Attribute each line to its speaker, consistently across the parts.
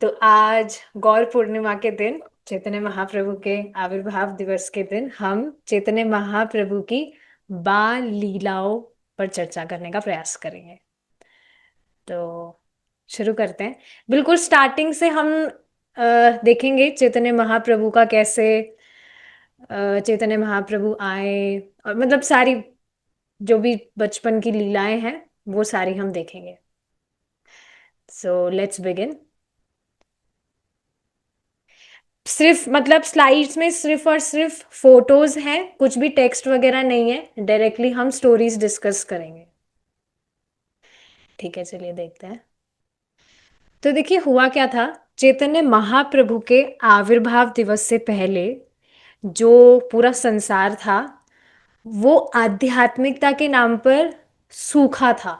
Speaker 1: तो आज गौर पूर्णिमा के दिन, चैतन्य महाप्रभु के आविर्भाव दिवस के दिन, हम चैतन्य महाप्रभु की बाल लीलाओं पर चर्चा करने का प्रयास करेंगे। तो शुरू करते हैं। बिल्कुल स्टार्टिंग से हम देखेंगे चैतन्य महाप्रभु का कैसे चैतन्य महाप्रभु आए, और मतलब सारी जो भी बचपन की लीलाएं हैं वो सारी हम देखेंगे। So let's begin. सिर्फ मतलब स्लाइड्स में सिर्फ और सिर्फ फोटोज हैं, कुछ भी टेक्स्ट वगैरह नहीं है। डायरेक्टली हम स्टोरीज डिस्कस करेंगे। ठीक है, चलिए देखते हैं। तो देखिए हुआ क्या था। चैतन्य महाप्रभु के आविर्भाव दिवस से पहले जो पूरा संसार था वो आध्यात्मिकता के नाम पर सूखा था।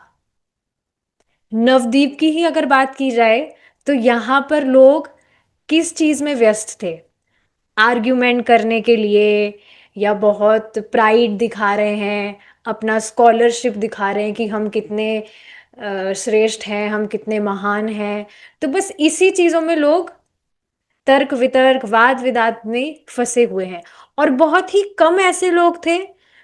Speaker 1: नवदीप की ही अगर बात की जाए तो यहाँ पर लोग किस चीज में व्यस्त थे? आर्ग्यूमेंट करने के लिए, या बहुत प्राइड दिखा रहे हैं, अपना स्कॉलरशिप दिखा रहे हैं कि हम कितने श्रेष्ठ हैं, हम कितने महान हैं। तो बस इसी चीजों में लोग तर्क वितर्क वाद विवाद में फंसे हुए हैं। और बहुत ही कम ऐसे लोग थे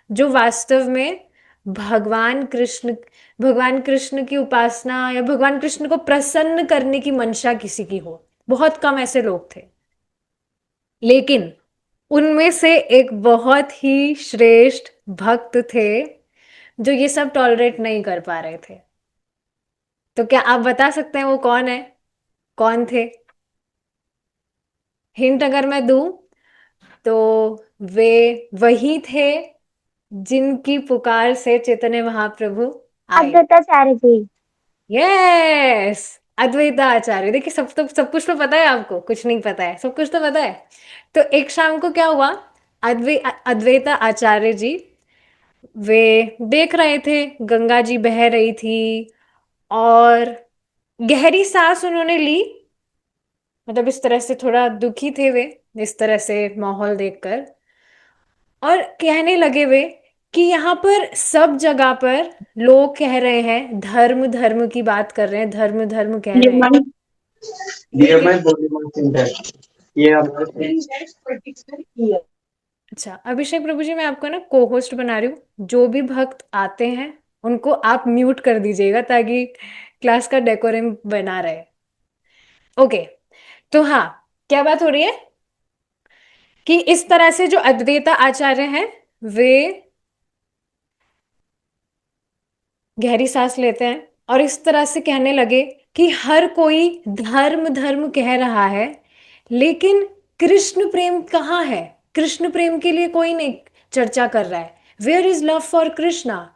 Speaker 1: जो वास्तव में भगवान कृष्ण भगवान कृष्ण की उपासना या भगवान कृष्ण को प्रसन्न करने की मंशा किसी की हो। बहुत कम ऐसे लोग थे। लेकिन उनमें से एक बहुत ही श्रेष्ठ भक्त थे जो ये सब टॉलरेट नहीं कर पा रहे थे। तो क्या आप बता सकते हैं वो कौन है? कौन थे? हिंट अगर मैं दूं तो वे वही थे जिनकी पुकार से चैतन्य महाप्रभु आए।
Speaker 2: अद्वैताचार्य जी।
Speaker 1: यस, अद्वैता आचार्य। देखिए, सब कुछ तो पता है आपको, कुछ नहीं पता है, सब कुछ तो पता है। तो एक शाम को क्या हुआ, अद्वैता आचार्य जी वे देख रहे थे गंगा जी बह रही थी, और गहरी सांस उन्होंने ली। मतलब इस तरह से थोड़ा दुखी थे वे, इस तरह से माहौल देखकर। और कहने लगे वे कि यहाँ पर सब जगह पर लोग कह रहे हैं, धर्म धर्म की बात कर रहे हैं, धर्म धर्म कह
Speaker 2: ये
Speaker 1: रहे हैं।
Speaker 2: मानी ये
Speaker 1: लेकिन
Speaker 2: मैं बोली सिंटर ये हमारे
Speaker 1: अच्छा, अभिषेक प्रभु जी, मैं आपको ना को होस्ट बना रही हूँ। जो भी भक्त आते हैं उनको आप म्यूट कर दीजिएगा ताकि क्लास का डेकोरम बना रहे। ओके। तो हाँ, क्या बात हो रही है कि इस तरह से जो अद्वैता आचार्य हैं वे गहरी सांस लेते हैं और इस तरह से कहने लगे कि हर कोई धर्म धर्म कह रहा है, लेकिन कृष्ण प्रेम कहाँ है? कृष्ण प्रेम के लिए कोई नहीं चर्चा कर रहा है। Where is love for Krishna?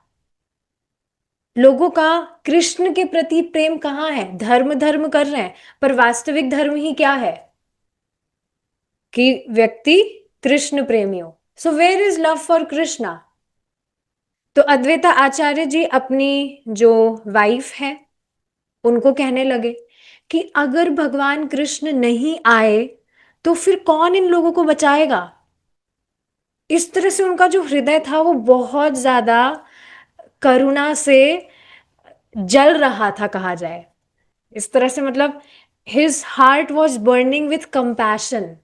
Speaker 1: लोगों का कृष्ण के प्रति प्रेम कहाँ है? धर्म धर्म कर रहे हैं, पर वास्तविक धर्म ही क्या है? कि व्यक्ति कृष्ण प्रेमी हो। So where is love for Krishna? तो अद्वैता आचार्य जी अपनी जो वाइफ है उनको कहने लगे कि अगर भगवान कृष्ण नहीं आए तो फिर कौन इन लोगों को बचाएगा? इस तरह से उनका जो हृदय था वो बहुत ज्यादा करुणा से जल रहा था, कहा जाए। इस तरह से मतलब his heart was burning with compassion.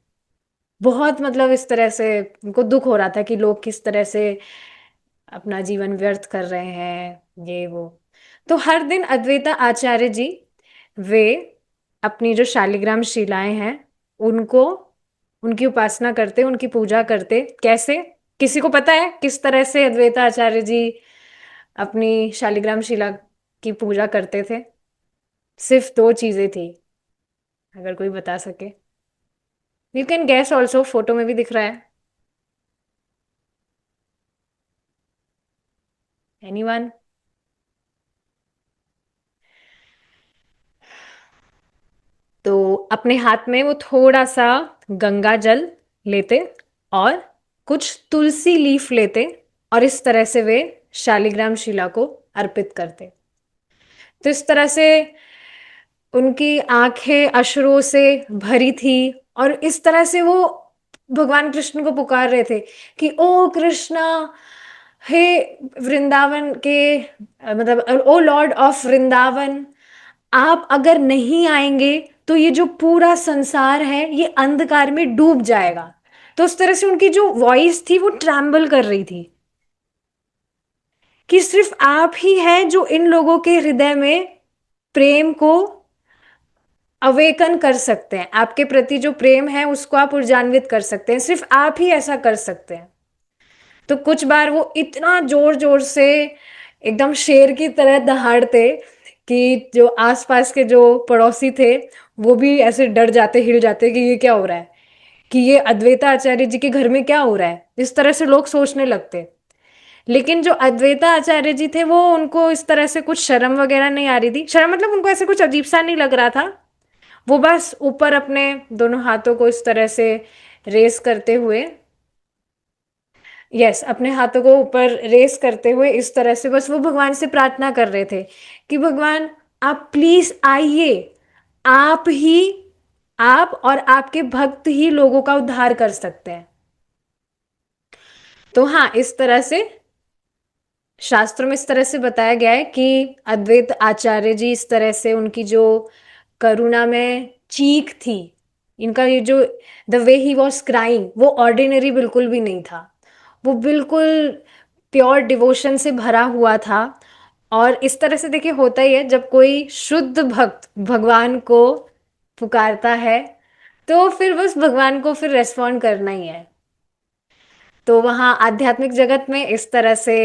Speaker 1: बहुत मतलब इस तरह से उनको दुख हो रहा था कि लोग किस तरह से अपना जीवन व्यर्थ कर रहे हैं, ये वो। तो हर दिन अद्वैता आचार्य जी वे अपनी जो शालिग्राम शिलाएं हैं उनको उनकी उपासना करते, उनकी पूजा करते। कैसे? किसी को पता है किस तरह से अद्वैता आचार्य जी अपनी शालिग्राम शिला की पूजा करते थे? सिर्फ दो चीजें थी, अगर कोई बता सके। You can gas also, photo में भी दिख रहा है। एनीवन? तो अपने हाथ में वो थोड़ा सा गंगा जल लेते और कुछ तुलसी लीफ लेते, और इस तरह से वे शालिग्राम शिला को अर्पित करते। तो इस तरह से उनकी आंखें अश्रुओं से भरी थी, और इस तरह से वो भगवान कृष्ण को पुकार रहे थे कि ओ कृष्णा, हे वृंदावन के मतलब ओ लॉर्ड ऑफ वृंदावन, आप अगर नहीं आएंगे तो ये जो पूरा संसार है ये अंधकार में डूब जाएगा। तो उस तरह से उनकी जो वॉइस थी वो ट्रैम्बल कर रही थी कि सिर्फ आप ही हैं जो इन लोगों के हृदय में प्रेम को अवेकन कर सकते हैं, आपके प्रति जो प्रेम है उसको आप ऊर्जान्वित कर सकते हैं, सिर्फ आप ही ऐसा कर सकते हैं। तो कुछ बार वो इतना जोर जोर से एकदम शेर की तरह दहाड़ते कि जो आसपास के जो पड़ोसी थे वो भी ऐसे डर जाते, हिल जाते कि ये क्या हो रहा है, कि ये अद्वैता आचार्य जी के घर में क्या हो रहा है, इस तरह से लोग सोचने लगते। लेकिन जो अद्वैता आचार्य जी थे वो, उनको इस तरह से कुछ शर्म वगैरह नहीं आ रही थी, शर्म मतलब उनको ऐसे कुछ अजीब सा नहीं लग रहा था। वो बस ऊपर अपने दोनों हाथों को इस तरह से रेस करते हुए, यस, अपने हाथों को ऊपर रेस करते हुए इस तरह से बस वो भगवान से प्रार्थना कर रहे थे कि भगवान आप प्लीज आइए, आप ही, आप और आपके भक्त ही लोगों का उद्धार कर सकते हैं। तो हाँ, इस तरह से शास्त्रों में इस तरह से बताया गया है कि अद्वैत आचार्य जी इस तरह से, उनकी जो करुणा में चीख थी, इनका ये जो the way he was crying वो ऑर्डिनरी बिल्कुल भी नहीं था, वो बिल्कुल प्योर डिवोशन से भरा हुआ था। और इस तरह से देखिए होता ही है, जब कोई शुद्ध भक्त भगवान को पुकारता है तो फिर बस भगवान को फिर रेस्पॉन्ड करना ही है। तो वहाँ आध्यात्मिक जगत में इस तरह से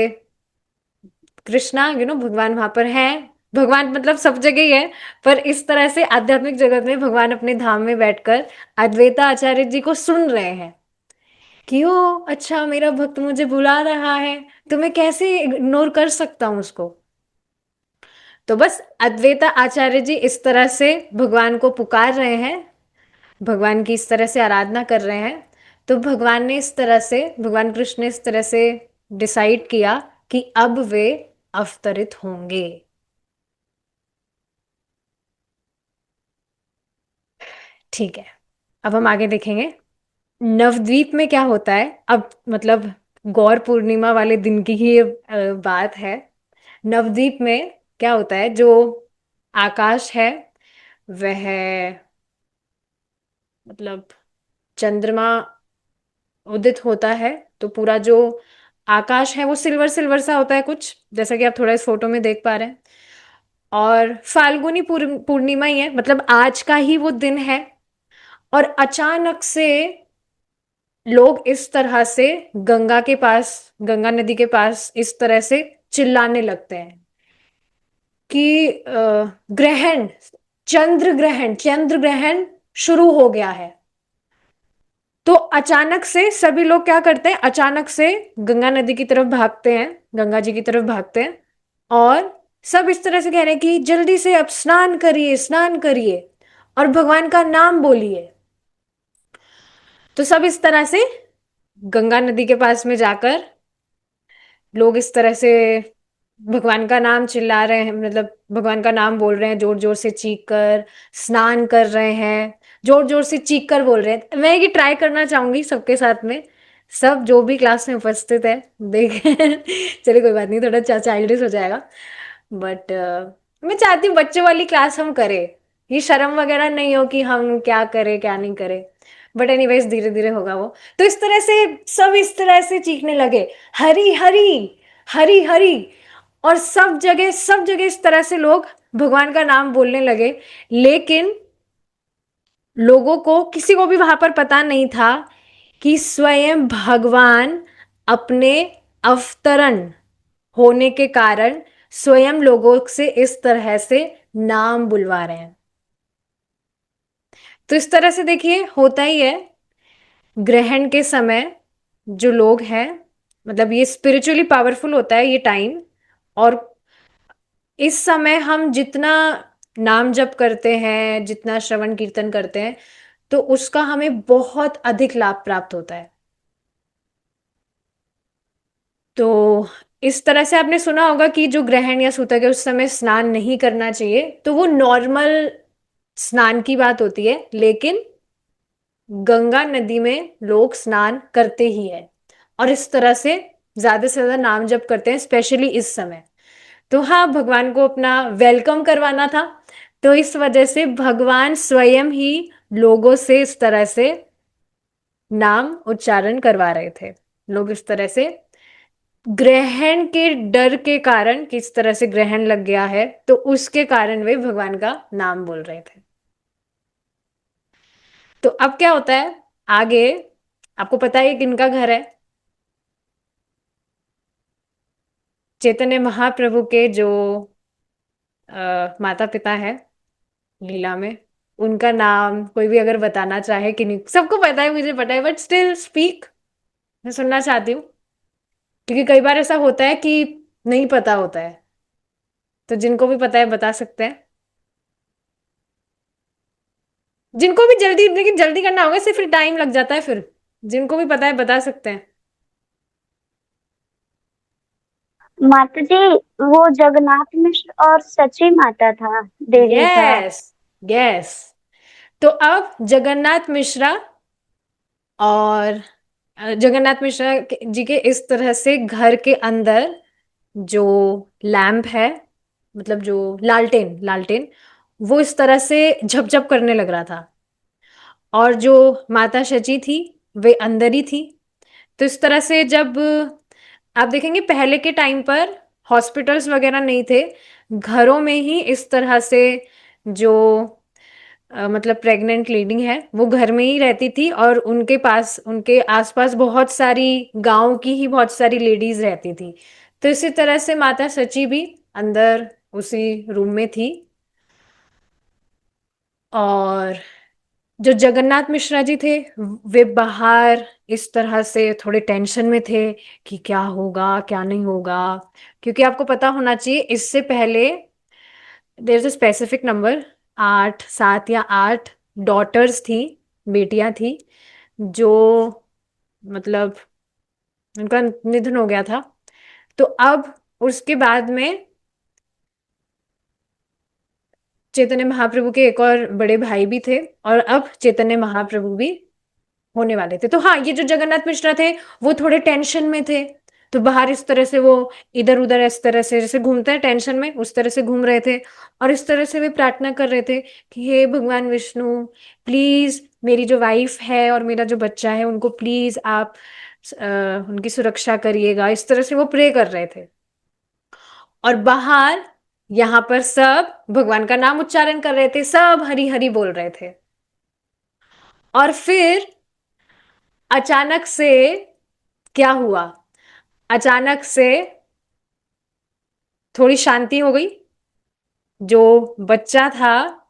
Speaker 1: कृष्णा, भगवान वहां पर हैं, भगवान मतलब सब जगह ही है, पर इस तरह से आध्यात्मिक जगत में भगवान अपने धाम में बैठकर अद्वैता आचार्य जी को सुन रहे हैं कि ओ अच्छा, मेरा भक्त मुझे बुला रहा है, तो मैं कैसे इग्नोर कर सकता हूं उसको। तो बस अद्वैता आचार्य जी इस तरह से भगवान को पुकार रहे हैं, भगवान की इस तरह से आराधना कर रहे हैं। तो भगवान ने इस तरह से, भगवान कृष्ण ने इस तरह से डिसाइड किया कि अब वे अवतरित होंगे। ठीक है, अब हम आगे देखेंगे नवद्वीप में क्या होता है। अब मतलब गौर पूर्णिमा वाले दिन की ही ये बात है। नवद्वीप में क्या होता है, जो आकाश है वह, मतलब चंद्रमा उदित होता है तो पूरा जो आकाश है वो सिल्वर सिल्वर सा होता है कुछ, जैसा कि आप थोड़ा इस फोटो में देख पा रहे हैं। और फाल्गुनी पूर्णिमा ही है, मतलब आज का ही वो दिन है। और अचानक से लोग इस तरह से गंगा के पास, गंगा नदी के पास इस तरह से चिल्लाने लगते हैं कि ग्रहण, चंद्र ग्रहण शुरू हो गया है। तो अचानक से सभी लोग क्या करते हैं, अचानक से गंगा नदी की तरफ भागते हैं, गंगा जी की तरफ भागते हैं, और सब इस तरह से कह रहे हैं कि जल्दी से अब स्नान करिए, स्नान करिए और भगवान का नाम बोलिए। तो सब इस तरह से गंगा नदी के पास में जाकर लोग इस तरह से भगवान का नाम चिल्ला रहे हैं, मतलब भगवान का नाम बोल रहे हैं, जोर जोर से चीख कर स्नान कर रहे हैं, जोर जोर से चीख कर बोल रहे हैं। मैं ये ट्राई करना चाहूंगी सबके साथ में, सब जो भी क्लास में उपस्थित है देखें। चलिए कोई बात नहीं, थोड़ा चाइल्डिश हो जाएगा, बट मैं चाहती हूँ बच्चों वाली क्लास हम करें, ये शर्म वगैरह नहीं हो कि हम क्या करें क्या नहीं करें। बट एनीवेज धीरे धीरे होगा वो। तो इस तरह से सब इस तरह से चीखने लगे, हरी हरी, हरी हरी। और सब जगह इस तरह से लोग भगवान का नाम बोलने लगे। लेकिन लोगों को, किसी को भी वहां पर पता नहीं था कि स्वयं भगवान अपने अवतरण होने के कारण स्वयं लोगों से इस तरह से नाम बुलवा रहे हैं। तो इस तरह से देखिए होता ही है, ग्रहण के समय जो लोग हैं, मतलब ये स्पिरिचुअली पावरफुल होता है ये टाइम। और इस समय हम जितना नाम जप करते हैं, जितना श्रवण कीर्तन करते हैं, तो उसका हमें बहुत अधिक लाभ प्राप्त होता है। तो इस तरह से आपने सुना होगा कि जो ग्रहण या सूतक है उस समय स्नान नहीं करना चाहिए, तो वो नॉर्मल स्नान की बात होती है। लेकिन गंगा नदी में लोग स्नान करते ही है, और इस तरह से ज्यादा नाम जप करते हैं, स्पेशली इस समय। तो हाँ, भगवान को अपना वेलकम करवाना था, तो इस वजह से भगवान स्वयं ही लोगों से इस तरह से नाम उच्चारण करवा रहे थे। लोग इस तरह से ग्रहण के डर के कारण, किस तरह से ग्रहण लग गया है तो उसके कारण वे भगवान का नाम बोल रहे थे। तो अब क्या होता है आगे, आपको पता है किनका घर है? चैतन्य महाप्रभु के जो माता पिता है लीला में, उनका नाम कोई भी अगर बताना चाहे कि नहीं, सबको पता है, मुझे पता है, बट स्टिल स्पीक, मैं सुनना चाहती हूँ। क्योंकि कई बार ऐसा होता है कि नहीं पता होता है, तो जिनको भी पता है बता सकते हैं। जिनको भी जल्दी, लेकिन जल्दी करना होगा, सिर्फ फिर टाइम लग जाता है फिर। जिनको भी पता है बता सकते हैं।
Speaker 2: माता जी, वो जगन्नाथ मिश्र और सची माता था, देवी का।
Speaker 1: Yes, yes. तो अब जगन्नाथ मिश्रा और जगन्नाथ मिश्रा जी के इस तरह से घर के अंदर जो लैंप है, मतलब जो लालटेन, लालटेन, वो इस तरह से झपझप करने लग रहा था। और जो माता शची थी वे अंदर ही थी। तो इस तरह से जब आप देखेंगे पहले के टाइम पर हॉस्पिटल्स वगैरह नहीं थे, घरों में ही इस तरह से जो मतलब प्रेग्नेंट लेडी है वो घर में ही रहती थी, और उनके पास, उनके आसपास बहुत सारी गांव की ही बहुत सारी लेडीज रहती थी। तो इसी तरह से माता सची भी अंदर उसी रूम में थी। और जो जगन्नाथ मिश्रा जी थे वे बाहर इस तरह से थोड़े टेंशन में थे कि क्या होगा क्या नहीं होगा। क्योंकि आपको पता होना चाहिए इससे पहले there is a specific number, 8, 7 या 8 डॉटर्स थी, बेटियां थी, जो मतलब उनका निधन हो गया था। तो अब उसके बाद में चैतन्य महाप्रभु के एक और बड़े भाई भी थे, और अब चैतन्य महाप्रभु भी होने वाले थे। तो हाँ, ये जो जगन्नाथ मिश्रा थे वो थोड़े टेंशन में थे। तो बाहर इस तरह से वो इधर उधर इस तरह से जैसे घूमते हैं टेंशन में, उस तरह से घूम रहे थे। और इस तरह से वे प्रार्थना कर रहे थे कि हे भगवान विष्णु, प्लीज मेरी जो वाइफ है और मेरा जो बच्चा है उनको प्लीज आप उनकी सुरक्षा करिएगा। इस तरह से वो प्रे कर रहे थे। और बाहर यहाँ पर सब भगवान का नाम उच्चारण कर रहे थे, सब हरि हरि बोल रहे थे। और फिर अचानक से क्या हुआ? अचानक से थोड़ी शांति हो गई। जो बच्चा था,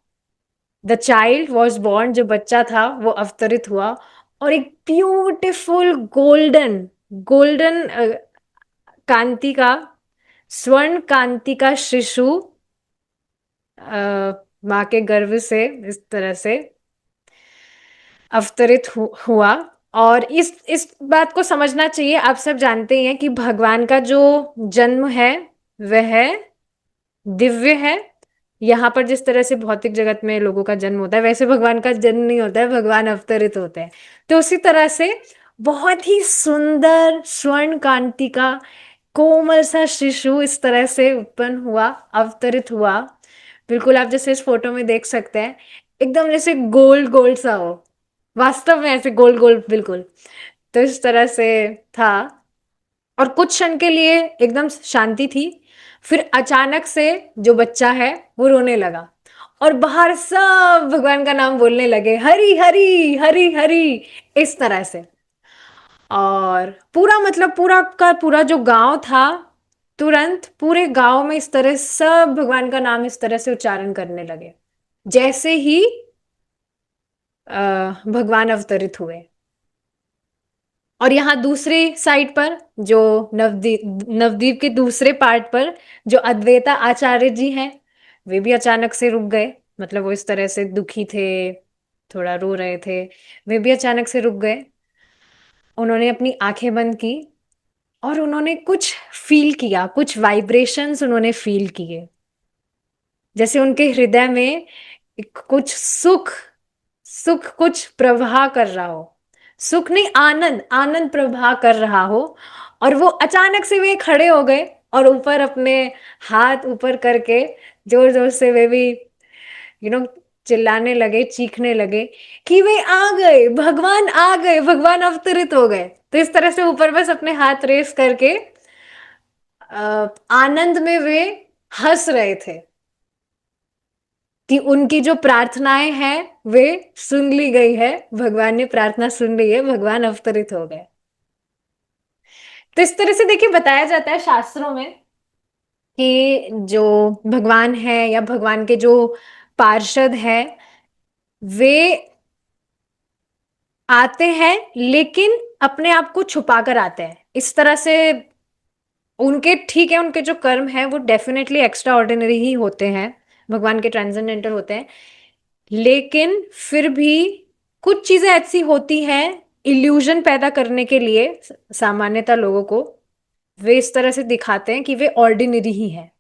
Speaker 1: द चाइल्ड वॉज बॉर्न, जो बच्चा था वो अवतरित हुआ। और एक ब्यूटिफुल गोल्डन, गोल्डन कांति का, स्वर्ण कांति का शिशु माँ के गर्भ से इस तरह से अवतरित हुआ। और इस बात को समझना चाहिए, आप सब जानते हैं कि भगवान का जो जन्म है वह दिव्य है। यहाँ पर जिस तरह से भौतिक जगत में लोगों का जन्म होता है, वैसे भगवान का जन्म नहीं होता है, भगवान अवतरित होते हैं। तो उसी तरह से बहुत ही सुंदर स्वर्ण कांति का कोमल सा शिशु इस तरह से उत्पन्न हुआ, अवतरित हुआ। बिल्कुल आप जैसे इस फोटो में देख सकते हैं, एकदम जैसे गोल्ड गोल्ड सा हो, वास्तव में ऐसे गोल्ड गोल्ड बिल्कुल। तो इस तरह से था। और कुछ क्षण के लिए एकदम शांति थी। फिर अचानक से जो बच्चा है वो रोने लगा, और बाहर सब भगवान का नाम बोलने लगे, हरि हरि हरि हरि, इस तरह से। और पूरा मतलब पूरा का पूरा जो गांव था, तुरंत पूरे गांव में इस तरह सब भगवान का नाम इस तरह से उच्चारण करने लगे, जैसे ही भगवान अवतरित हुए। और यहाँ दूसरी साइड पर जो नवदीप, नवदीप के दूसरे पार्ट पर जो अद्वैता आचार्य जी हैं, वे भी अचानक से रुक गए। मतलब वो इस तरह से दुखी थे, थोड़ा रो रहे थे, वे भी अचानक से रुक गए। उन्होंने अपनी आंखें बंद की और उन्होंने कुछ फील किया, कुछ वाइब्रेशंस उन्होंने फील किए, जैसे उनके हृदय में कुछ सुख, सुख कुछ प्रवाह कर रहा हो। सुख नहीं, आनंद, आनंद प्रवाह कर रहा हो। और वो अचानक से वे खड़े हो गए और ऊपर अपने हाथ ऊपर करके जोर जोर से वे भी यू नो चिल्लाने लगे, चीखने लगे कि वे आ गए, भगवान आ गए, भगवान अवतरित हो गए। तो इस तरह से ऊपर बस अपने हाथ रेस करके आनंद में वे हंस रहे थे कि उनकी जो प्रार्थनाएं हैं वे सुन ली गई है, भगवान ने प्रार्थना सुन ली है, भगवान अवतरित हो गए। तो इस तरह से देखिए बताया जाता है शास्त्रों में कि जो भगवान है या भगवान के जो पार्षद है वे आते हैं, लेकिन अपने आप को छुपा कर आते हैं इस तरह से। उनके ठीक है, उनके जो कर्म है वो डेफिनेटली एक्स्ट्रा ऑर्डिनरी ही होते हैं, भगवान के ट्रांसेंडेंटल होते हैं, लेकिन फिर भी कुछ चीजें ऐसी होती हैं इल्यूजन पैदा करने के लिए सामान्यतः लोगों को, वे इस तरह से दिखाते हैं कि वे ऑर्डिनरी ही हैं।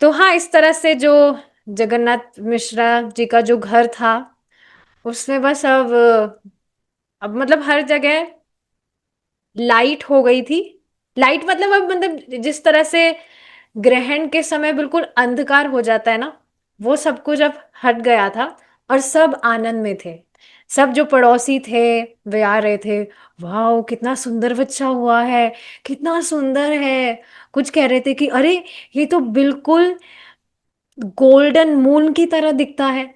Speaker 1: तो हाँ, इस तरह से जो जगन्नाथ मिश्रा जी का जो घर था उसमें बस अब मतलब हर जगह लाइट हो गई थी। लाइट मतलब अब मतलब जिस तरह से ग्रहण के समय बिल्कुल अंधकार हो जाता है ना, वो सब कुछ अब हट गया था और सब आनंद में थे। सब जो पड़ोसी थे वे आ रहे थे, वाह कितना सुंदर बच्चा हुआ है, कितना सुंदर है। कुछ कह रहे थे कि अरे ये तो बिल्कुल गोल्डन मून की तरह दिखता है।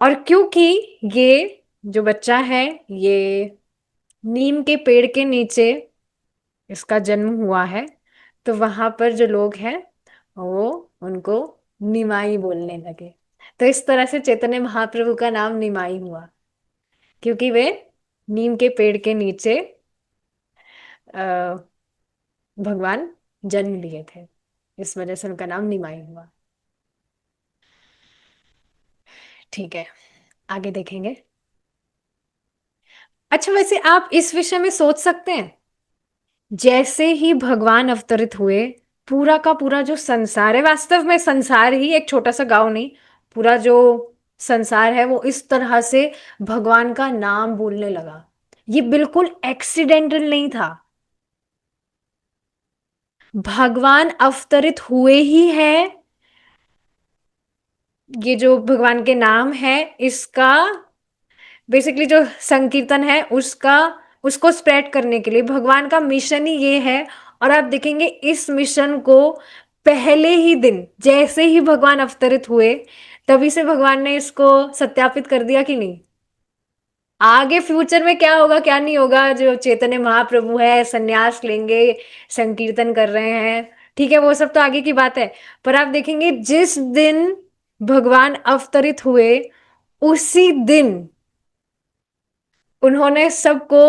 Speaker 1: और क्योंकि ये जो बच्चा है ये नीम के पेड़ के नीचे इसका जन्म हुआ है, तो वहां पर जो लोग हैं वो उनको निमाई बोलने लगे। तो इस तरह से चैतन्य महाप्रभु का नाम निमाई हुआ, क्योंकि वे नीम के पेड़ के नीचे अ, भगवान जन्म लिए थे, इस वजह से उनका नाम निमाई हुआ। ठीक है, आगे देखेंगे। अच्छा, वैसे आप इस विषय में सोच सकते हैं, जैसे ही भगवान अवतरित हुए पूरा का पूरा जो संसार है, वास्तव में संसार ही, एक छोटा सा गांव नहीं, पूरा जो संसार है वो इस तरह से भगवान का नाम बोलने लगा। ये बिल्कुल एक्सीडेंटल नहीं था, भगवान अवतरित हुए ही है। ये जो भगवान के नाम है इसका बेसिकली जो संकीर्तन है उसका, उसको स्प्रेड करने के लिए भगवान का मिशन ही ये है। और आप देखेंगे इस मिशन को पहले ही दिन जैसे ही भगवान अवतरित हुए तभी से भगवान ने इसको सत्यापित कर दिया कि नहीं। आगे फ्यूचर में क्या होगा क्या नहीं होगा, जो चैतन्य महाप्रभु है संन्यास लेंगे, संकीर्तन कर रहे हैं, ठीक है वो सब तो आगे की बात है। पर आप देखेंगे जिस दिन भगवान अवतरित हुए उसी दिन उन्होंने सबको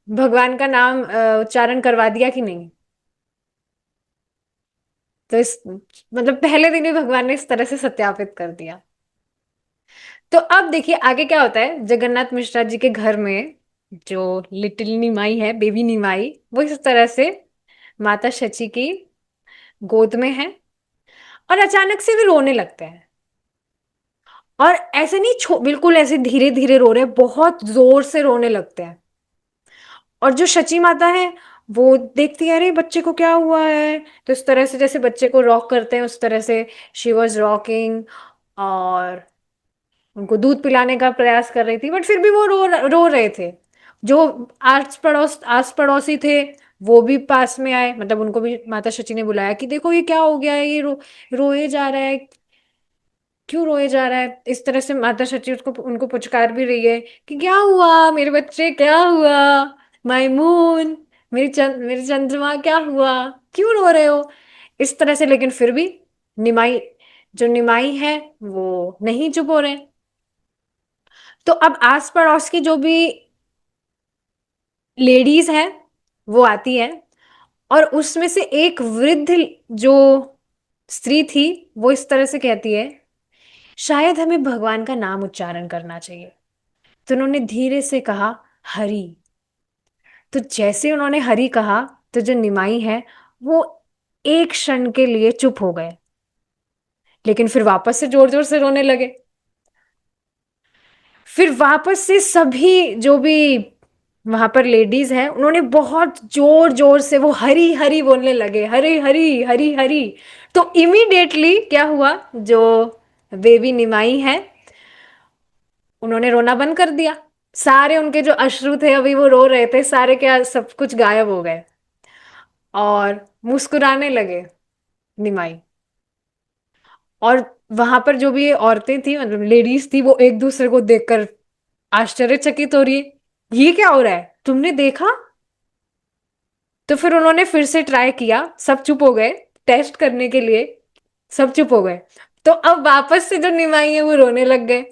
Speaker 1: भगवान का नाम उच्चारण करवा दिया कि नहीं। तो इस मतलब पहले दिन ही भगवान ने इस तरह से सत्यापित कर दिया। तो अब देखिए आगे क्या होता है, जगन्नाथ मिश्रा जी के घर में जो लिटिल निमाई है, बेबी निमाई, वो इस तरह से माता शची की गोद में है और अचानक से वे रोने लगते हैं। और ऐसे नहीं बिल्कुल ऐसे धीरे धीरे रो रहे हैं, बहुत जोर से रोने लगते हैं। और जो शची माता है वो देखती है अरे बच्चे को क्या हुआ है, तो इस तरह से जैसे बच्चे को रॉक करते हैं उस तरह से शी वॉज रॉकिंग और उनको दूध पिलाने का प्रयास कर रही थी, बट फिर भी वो रो रहे थे। जो आस पड़ोसी थे वो भी पास में आए, मतलब उनको भी माता शची ने बुलाया कि देखो ये क्या हो गया है, ये रोए जा रहा है, क्यों रोए जा रहा है। इस तरह से माता शची उसको उनको पुचकार भी रही है कि क्या हुआ मेरे बच्चे, क्या हुआ माय मून, मेरी चंद्रमा क्या हुआ, क्यों रो रहे हो, इस तरह से। लेकिन फिर भी निमाई, जो निमाई है वो नहीं चुप हो रहे। तो अब आस पड़ोस की जो भी लेडीज हैं वो आती है, और उसमें से एक वृद्ध जो स्त्री थी वो इस तरह से कहती है शायद हमें भगवान का नाम उच्चारण करना चाहिए। तो उन्होंने धीरे से कहा हरि। तो जैसे उन्होंने हरि कहा तो जो निमाई है वो एक क्षण के लिए चुप हो गए, लेकिन फिर वापस से जोर जोर से रोने लगे। फिर वापस से सभी जो भी वहां पर लेडीज हैं, उन्होंने बहुत जोर जोर से वो हरी हरी बोलने लगे, हरी हरी हरी हरी। तो इमीडिएटली क्या हुआ, जो बेबी निमाई है, उन्होंने रोना बंद कर दिया। सारे उनके जो अश्रु थे, अभी वो रो रहे थे, सारे क्या सब कुछ गायब हो गए और मुस्कुराने लगे निमाई। और वहां पर जो भी औरतें थी, मतलब लेडीज थी, वो एक दूसरे को देखकर आश्चर्यचकित हो रही है, ये क्या हो रहा है, तुमने देखा? तो फिर उन्होंने फिर से ट्राई किया, सब चुप हो गए टेस्ट करने के लिए, सब चुप हो गए। तो अब वापस से जो निमाई है वो रोने लग गए,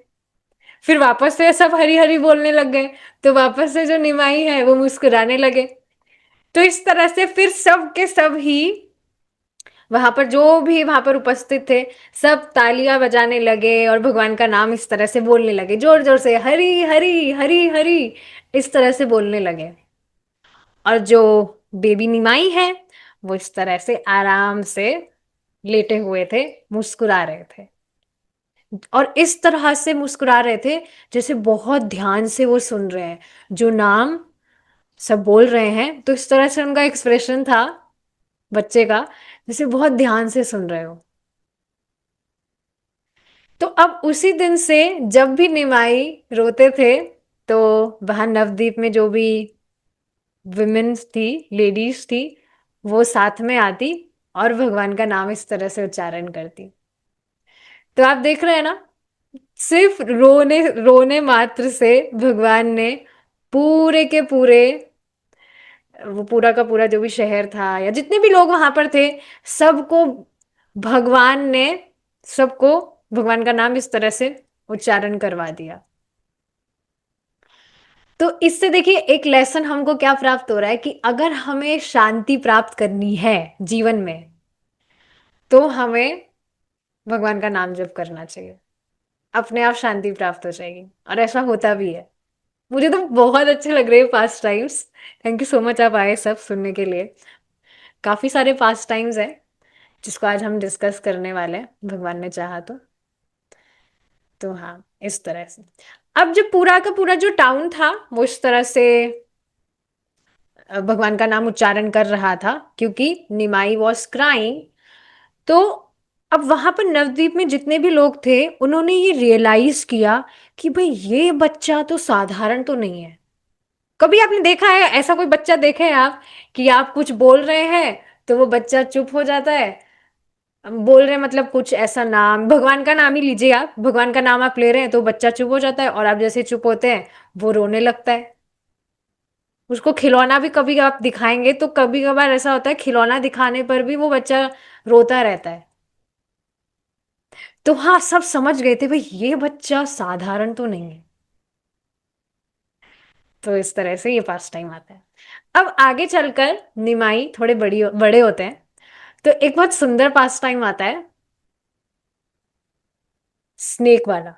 Speaker 1: फिर वापस से सब हरी हरी बोलने लग गए, तो वापस से जो निमाई है वो मुस्कुराने लगे। तो इस तरह से फिर सब के सब ही, वहां पर जो भी वहां पर उपस्थित थे, सब तालियां बजाने लगे और भगवान का नाम इस तरह से बोलने लगे, जोर जोर से, हरी हरी हरी हरी, इस तरह से बोलने लगे। और जो बेबी निमाई है, वो इस तरह से आराम से लेटे हुए थे, मुस्कुरा रहे थे। और इस तरह से मुस्कुरा रहे थे जैसे बहुत ध्यान से वो सुन रहे हैं, जो नाम सब बोल रहे हैं। तो इस तरह से उनका एक्सप्रेशन था बच्चे का, जैसे बहुत ध्यान से सुन रहे हो। तो अब उसी दिन से जब भी निमाई रोते थे, तो वहां नवद्वीप में जो भी विमेन्स थी, लेडीज थी, वो साथ में आती और भगवान का नाम इस तरह से उच्चारण करती। तो आप देख रहे हैं ना, सिर्फ रोने रोने मात्र से भगवान ने पूरे के पूरे, वो पूरा का पूरा जो भी शहर था या जितने भी लोग वहां पर थे, सबको भगवान ने, सबको भगवान का नाम इस तरह से उच्चारण करवा दिया। तो इससे देखिए एक लेसन हमको क्या प्राप्त हो रहा है, कि अगर हमें शांति प्राप्त करनी है जीवन में, तो हमें भगवान का नाम जप करना चाहिए, अपने आप शांति प्राप्त हो जाएगी। और ऐसा होता भी है। मुझे तो बहुत अच्छे लग रहे हैं past times. Thank you so much आप आए सब सुनने के लिए। काफी सारे पास्ट टाइम्स हैं जिसको आज हम डिस्कस करने वाले हैं, भगवान ने चाहा तो हाँ, इस तरह से। अब जो पूरा का पूरा जो टाउन था, वो इस तरह से भगवान का नाम उच्चारण कर रहा था, क्योंकि निमाई वॉज क्राइंग। तो अब वहां पर नवद्वीप में जितने भी लोग थे, उन्होंने ये रियलाइज किया कि भाई ये बच्चा तो साधारण तो नहीं है। कभी आपने देखा है ऐसा कोई बच्चा, देखे हैं आप, कि आप कुछ बोल रहे हैं तो वो बच्चा चुप हो जाता है? हम बोल रहे हैं मतलब कुछ ऐसा नाम, भगवान का नाम ही लीजिए, आप भगवान का नाम आप ले रहे हैं तो बच्चा चुप हो जाता है, और आप जैसे चुप होते हैं वो रोने लगता है। उसको खिलौना भी कभी आप दिखाएंगे तो कभी कभार ऐसा होता है, खिलौना दिखाने पर भी वो बच्चा रोता रहता है। तो हाँ, सब समझ गए थे भाई ये बच्चा साधारण तो नहीं है। तो इस तरह से ये पास टाइम आता है। अब आगे चलकर निमाई थोड़े बड़ी बड़े होते हैं, तो एक बहुत सुंदर पास टाइम आता है, स्नेक वाला।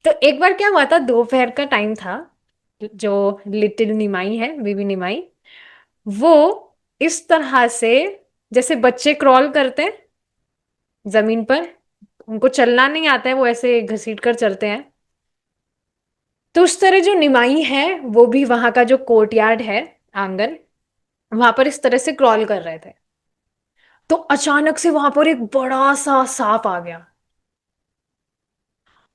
Speaker 1: तो एक बार क्या हुआ था, दोपहर का टाइम था, जो लिटिल निमाई है, बेबी निमाई, वो इस तरह से, जैसे बच्चे क्रॉल करते हैं जमीन पर, उनको चलना नहीं आता है, वो ऐसे घसीट कर चलते हैं। तो उस तरह जो निमाई है, वो भी वहां का जो कोर्टयार्ड है, आंगन, वहां पर इस तरह से क्रॉल कर रहे थे। तो अचानक से वहां पर एक बड़ा सा सांप आ गया,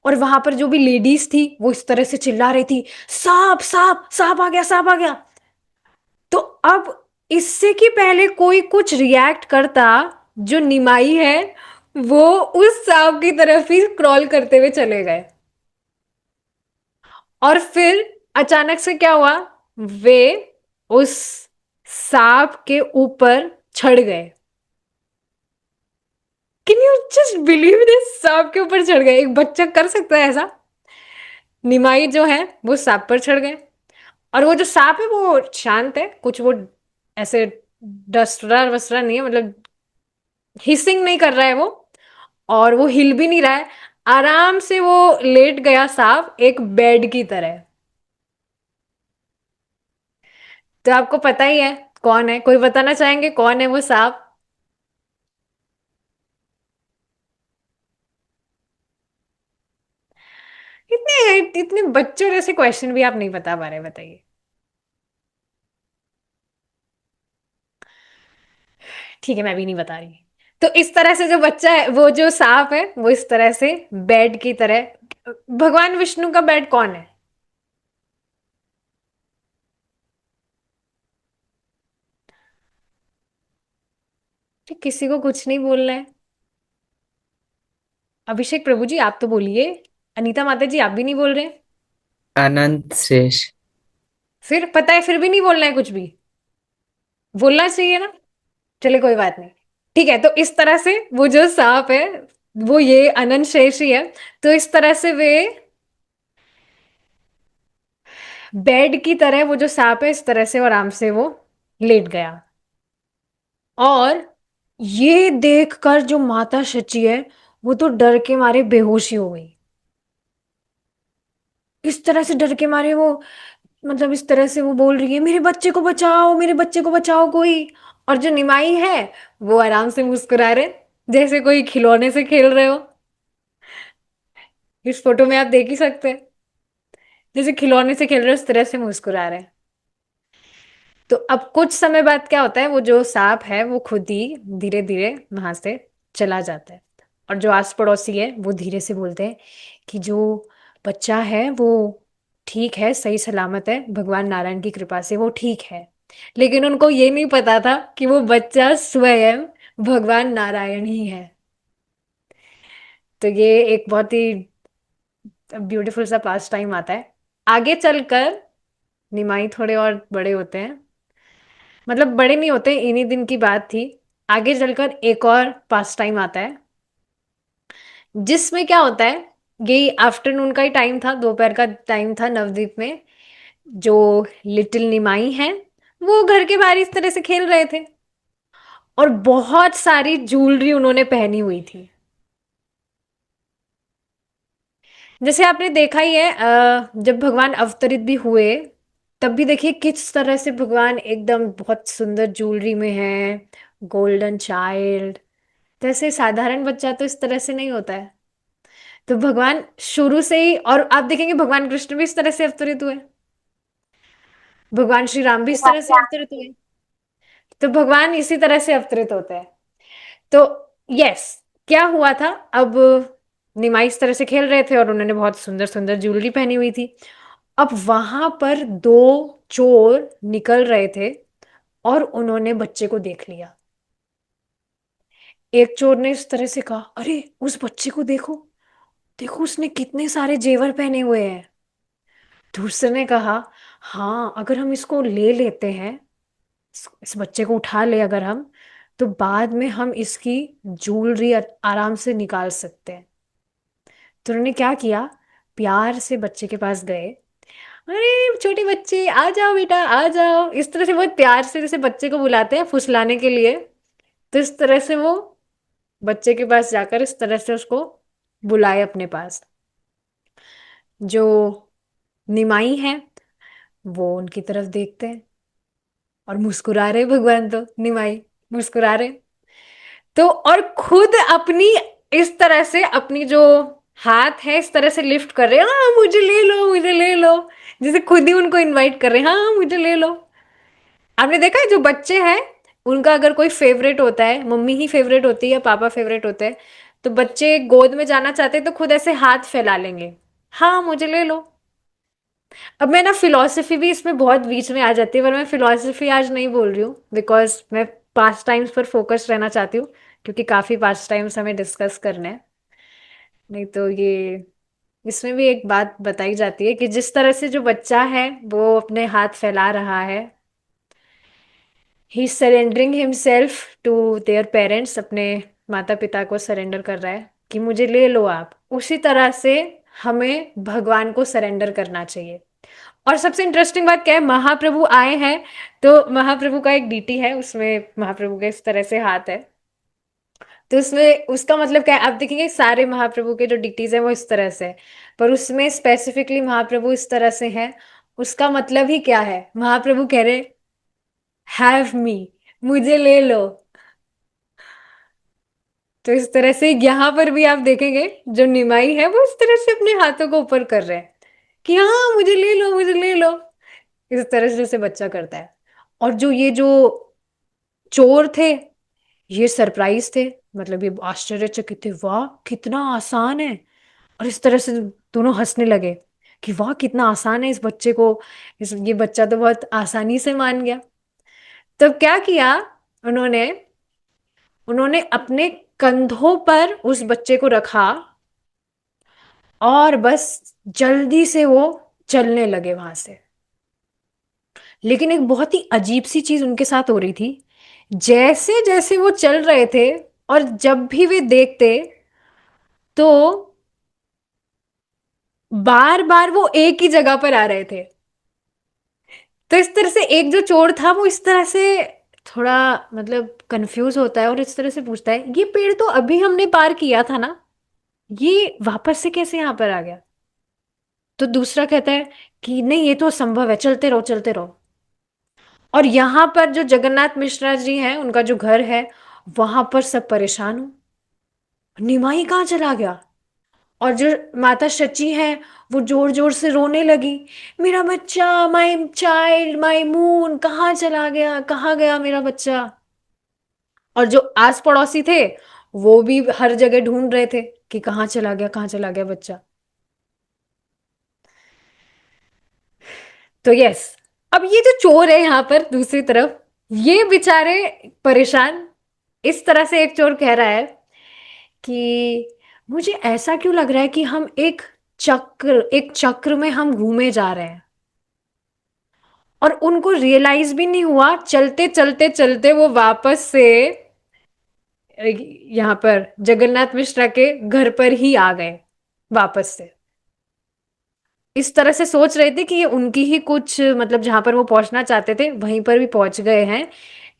Speaker 1: और वहां पर जो भी लेडीज थी वो इस तरह से चिल्ला रही थी, सांप सांप सांप आ गया, सांप आ गया। तो अब इससे कि पहले कोई कुछ रिएक्ट करता, जो निमाई है वो उस सांप की तरफ ही क्रॉल करते हुए चले गए। और फिर अचानक से क्या हुआ, वे उस सांप के ऊपर चढ़ गए। Can you just believe this, सांप के ऊपर चढ़ गए, एक बच्चा कर सकता है ऐसा? निमाई जो है वो सांप पर चढ़ गए। और वो जो सांप है वो शांत है कुछ, वो ऐसे डसरा वसरा नहीं है, मतलब हिसिंग नहीं कर रहा है वो, और वो हिल भी नहीं रहा है, आराम से वो लेट गया सांप एक बेड की तरह। तो आपको पता ही है कौन है, कोई बताना चाहेंगे कौन है वो सांप? इतने इतने बच्चों जैसे क्वेश्चन भी आप नहीं बता पा रहे, बताइए। ठीक है, मैं भी नहीं बता रही। तो इस तरह से जो बच्चा है, वो जो सांप है, वो इस तरह से बेड की तरह, भगवान विष्णु का बेड कौन है? ठीक, किसी को कुछ नहीं बोलना है। अभिषेक प्रभु जी आप तो बोलिए। अनीता माता जी आप भी नहीं बोल रहे।
Speaker 3: अनंत शेष।
Speaker 1: फिर पता है, फिर भी नहीं बोलना है कुछ भी। बोलना चाहिए ना। चले कोई बात नहीं। ठीक है, तो इस तरह से वो जो सांप है, वो ये अनंत शेष ही है। तो इस तरह से वे बेड की तरह, वो जो सांप है, इस तरह से आराम से वो लेट गया। और ये देखकर जो माता शची है, वो तो डर के मारे बेहोश ही हो गई। इस तरह से डर के मारे वो, मतलब इस तरह से वो बोल रही है, मेरे बच्चे को बचाओ, मेरे बच्चे को बचाओ कोई। और जो निमाई है, वो आराम से मुस्कुरा रहे, जैसे कोई खिलौने से खेल रहे हो। इस फोटो में आप देख ही सकते हैं, जैसे खिलौने से खेल रहे हो, उस तरह से मुस्कुरा रहे हैं। तो अब कुछ समय बाद क्या होता है, वो जो सांप है वो खुद ही धीरे धीरे वहां से चला जाता है। और जो आस पड़ोसी है, वो धीरे से बोलते हैं कि जो बच्चा है वो ठीक है, सही सलामत है, भगवान नारायण की कृपा से वो ठीक है। लेकिन उनको ये नहीं पता था कि वो बच्चा स्वयं भगवान नारायण ही है। तो ये एक बहुत ही ब्यूटीफुल सा पास टाइम आता है। आगे चलकर निमाई थोड़े और बड़े होते हैं, मतलब बड़े नहीं होते, इन्हीं दिन की बात थी। आगे चलकर एक और पास टाइम आता है, जिसमें क्या होता है, ये आफ्टरनून का ही टाइम था, दोपहर का टाइम था नवद्वीप में। जो लिटिल निमाई है, वो घर के बाहर इस तरह से खेल रहे थे, और बहुत सारी ज्वेलरी उन्होंने पहनी हुई थी। जैसे आपने देखा ही है, जब भगवान अवतरित भी हुए, तब भी देखिए किस तरह से भगवान एकदम बहुत सुंदर ज्वेलरी में है, गोल्डन चाइल्ड। जैसे साधारण बच्चा तो इस तरह से नहीं होता है। तो भगवान शुरू से ही, और आप देखेंगे भगवान कृष्ण भी इस तरह से अवतरित हुए, भगवान श्री राम भी इस तरह से अवतरित हुए। तो भगवान इसी तरह से अवतरित होते हैं। तो यस, क्या हुआ था अब, निमाई इस तरह से खेल रहे थे और उन्होंने बहुत सुंदर सुंदर ज्वेलरी पहनी हुई थी। अब वहां पर दो चोर निकल रहे थे, और उन्होंने बच्चे को देख लिया। एक चोर ने इस तरह से कहा, अरे उस बच्चे को देखो, देखो उसने कितने सारे जेवर पहने हुए हैं। दूसरे ने कहा, हाँ अगर हम इसको ले लेते हैं, इस बच्चे को उठा ले अगर हम, तो बाद में हम इसकी ज्वेलरी आराम से निकाल सकते हैं। तो उन्होंने क्या किया, प्यार से बच्चे के पास गए, अरे छोटे बच्चे आ जाओ बेटा आ जाओ, इस तरह से बहुत प्यार से जैसे बच्चे को बुलाते हैं फुसलाने के लिए। तो इस तरह से वो बच्चे के पास जाकर इस तरह से उसको बुलाए अपने पास। जो निमाई है, वो उनकी तरफ देखते हैं और मुस्कुरा रहे, भगवान तो निमाई मुस्कुरा रहे। तो और खुद अपनी इस तरह से अपनी जो हाथ है इस तरह से लिफ्ट कर रहे हैं, हाँ मुझे ले लो मुझे ले लो, जैसे खुद ही उनको इनवाइट कर रहे हैं, हाँ मुझे ले लो। आपने देखा है जो बच्चे हैं, उनका अगर कोई फेवरेट होता है, मम्मी ही फेवरेट होती है या पापा फेवरेट होते हैं, तो बच्चे गोद में जाना चाहते हैं तो खुद ऐसे हाथ फैला लेंगे, हाँ मुझे ले लो। अब मैं ना फिलॉसफी भी इसमें बहुत बीच में आ जाती है, पर मैं फिलॉसफी आज नहीं बोल रही हूँ, बिकॉज मैं पास टाइम्स पर फोकस रहना चाहती हूँ, क्योंकि काफी पास टाइम्स हमें डिस्कस करने हैं। नहीं तो ये, इसमें भी एक बात बताई जाती है कि जिस तरह से जो बच्चा है वो अपने हाथ फैला रहा है, he surrendering himself to their parents, अपने माता पिता को सरेंडर कर रहा है कि मुझे ले लो आप, उसी तरह से हमें भगवान को सरेंडर करना चाहिए। और सबसे इंटरेस्टिंग बात क्या है, महाप्रभु आए हैं, तो महाप्रभु का एक डीटी है, उसमें महाप्रभु के इस तरह से हाथ है। तो उसमें उसका मतलब क्या है, आप देखेंगे सारे महाप्रभु के जो डीटीज हैं वो इस तरह से है, पर उसमें स्पेसिफिकली महाप्रभु इस तरह से हैं। उसका मतलब ही क्या है, महाप्रभु कह रहे हैव मी, मुझे ले लो। तो इस तरह से यहाँ पर भी आप देखेंगे जो निमाई है वो इस तरह से अपने हाथों को ऊपर कर रहे हैं कि हाँ मुझे ले लो मुझे ले लो, इस तरह से जैसे बच्चा करता है। और जो ये जो चोर थे, ये सरप्राइज थे, मतलब ये आश्चर्यचकित थे, वाह कितना आसान है। और इस तरह से दोनों हंसने लगे कि वाह कितना आसान है इस बच्चे को, ये बच्चा तो बहुत आसानी से मान गया। तब क्या किया उन्होंने, उन्होंने अपने कंधों पर उस बच्चे को रखा और बस जल्दी से वो चलने लगे वहां से। लेकिन एक बहुत ही अजीब सी चीज उनके साथ हो रही थी। जैसे जैसे वो चल रहे थे और जब भी वे देखते तो बार बार वो एक ही जगह पर आ रहे थे। तो इस तरह से एक जो चोर था वो इस तरह से थोड़ा मतलब कंफ्यूज होता है और इस तरह से पूछता है, ये पेड़ तो अभी हमने पार किया था ना, ये वापस से कैसे यहां पर आ गया? तो दूसरा कहता है कि नहीं, ये तो असंभव है, चलते रहो चलते रहो। और यहां पर जो जगन्नाथ मिश्रा जी हैं, उनका जो घर है, वहां पर सब परेशान हो, निमाई कहाँ चला गया? और जो माता शची है वो जोर जोर से रोने लगी, मेरा बच्चा, माय चाइल्ड, माय मून कहाँ चला गया, कहाँ गया मेरा बच्चा? और जो आस पड़ोसी थे वो भी हर जगह ढूंढ रहे थे कि कहाँ चला गया, कहाँ चला गया बच्चा। तो यस, अब ये जो चोर है यहाँ पर दूसरी तरफ, ये बेचारे परेशान। इस तरह से एक चोर कह रहा है कि मुझे ऐसा क्यों लग रहा है कि हम एक चक्र में हम घूमे जा रहे हैं। और उनको रियलाइज भी नहीं हुआ, चलते चलते चलते वो वापस से यहाँ पर जगन्नाथ मिश्रा के घर पर ही आ गए वापस से। इस तरह से सोच रहे थे कि ये उनकी ही कुछ, मतलब जहां पर वो पहुंचना चाहते थे वहीं पर भी पहुंच गए हैं।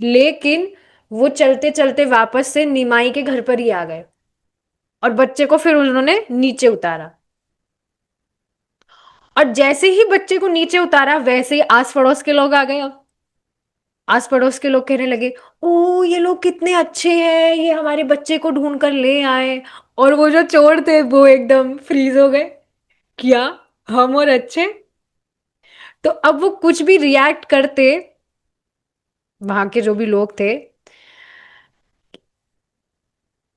Speaker 1: लेकिन वो चलते चलते वापस से निमाई के घर पर ही आ गए और बच्चे को फिर उन्होंने नीचे उतारा। और जैसे ही बच्चे को नीचे उतारा वैसे ही आस पड़ोस के लोग आ गए। अब आस पड़ोस के लोग कहने लगे, ओ ये लोग कितने अच्छे हैं, ये हमारे बच्चे को ढूंढ कर ले आए। और वो जो चोर थे वो एकदम फ्रीज हो गए, क्या हम और अच्छे? तो अब वो कुछ भी रिएक्ट करते, वहां के जो भी लोग थे,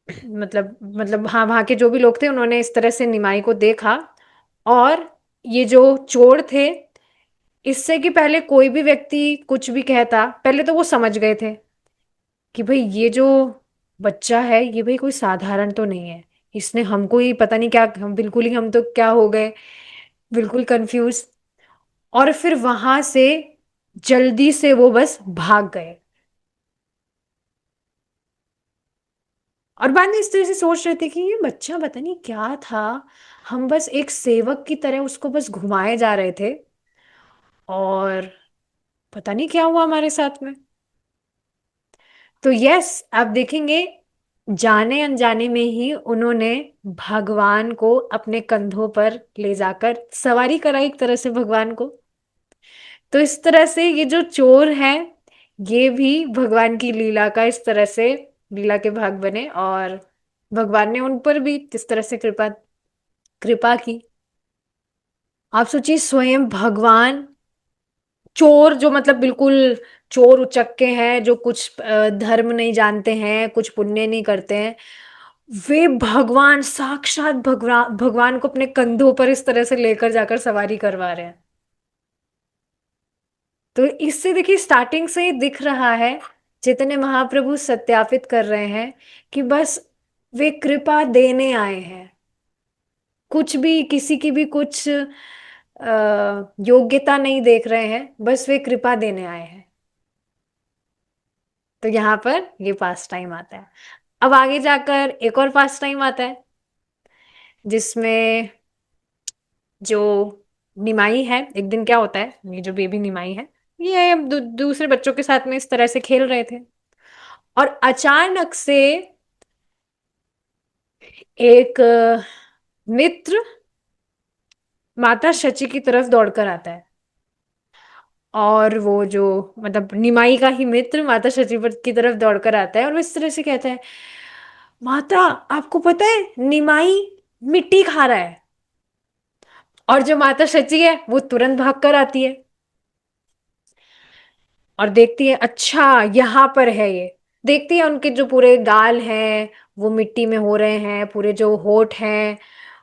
Speaker 1: मतलब हाँ वहां के जो भी लोग थे उन्होंने इस तरह से निमाई को देखा। और ये जो चोर थे, इससे कि पहले कोई भी व्यक्ति कुछ भी कहता, पहले तो वो समझ गए थे कि भाई ये जो बच्चा है ये भाई कोई साधारण तो नहीं है, इसने हमको ही पता नहीं क्या, हम बिल्कुल ही, हम तो क्या हो गए, बिल्कुल कंफ्यूज। और फिर वहां से जल्दी से वो बस भाग गए। और बाद में इस तरह से सोच रहे थे कि ये बच्चा पता नहीं क्या था, हम बस एक सेवक की तरह उसको बस घुमाए जा रहे थे और पता नहीं क्या हुआ हमारे साथ में। तो यस, आप देखेंगे जाने अनजाने में ही उन्होंने भगवान को अपने कंधों पर ले जाकर सवारी कराई एक तरह से भगवान को। तो इस तरह से ये जो चोर है ये भी भगवान की लीला का इस तरह से लीला के भाग बने और भगवान ने उन पर भी इस तरह से कृपा कृपा की। आप सोचिए, स्वयं भगवान चोर, जो मतलब बिल्कुल चोर उचक्के हैं, जो कुछ धर्म नहीं जानते हैं, कुछ पुण्य नहीं करते हैं, वे भगवान साक्षात भगवान भगवान को अपने कंधों पर इस तरह से लेकर जाकर सवारी करवा रहे हैं। तो इससे देखिए स्टार्टिंग से ही दिख रहा है, चैतन्य महाप्रभु सत्यापित कर रहे हैं कि बस वे कृपा देने आए हैं। कुछ भी, किसी की भी कुछ योग्यता नहीं देख रहे हैं, बस वे कृपा देने आए हैं। तो यहाँ पर ये पास टाइम आता है। अब आगे जाकर एक और पास टाइम आता है जिसमें जो निमाई है, एक दिन क्या होता है, ये जो बेबी निमाई है ये दूसरे बच्चों के साथ में इस तरह से खेल रहे थे और अचानक से एक मित्र माता शची की तरफ दौड़कर आता है। और वो जो मतलब निमाई का ही मित्र माता शची की तरफ दौड़कर आता है और वो इस तरह से कहता है, माता आपको पता है निमाई मिट्टी खा रहा है। और जो माता शची है वो तुरंत भाग कर आती है और देखती है, अच्छा यहाँ पर है ये। देखती है उनके जो पूरे गाल हैं वो मिट्टी में हो रहे हैं, पूरे जो होठ हैं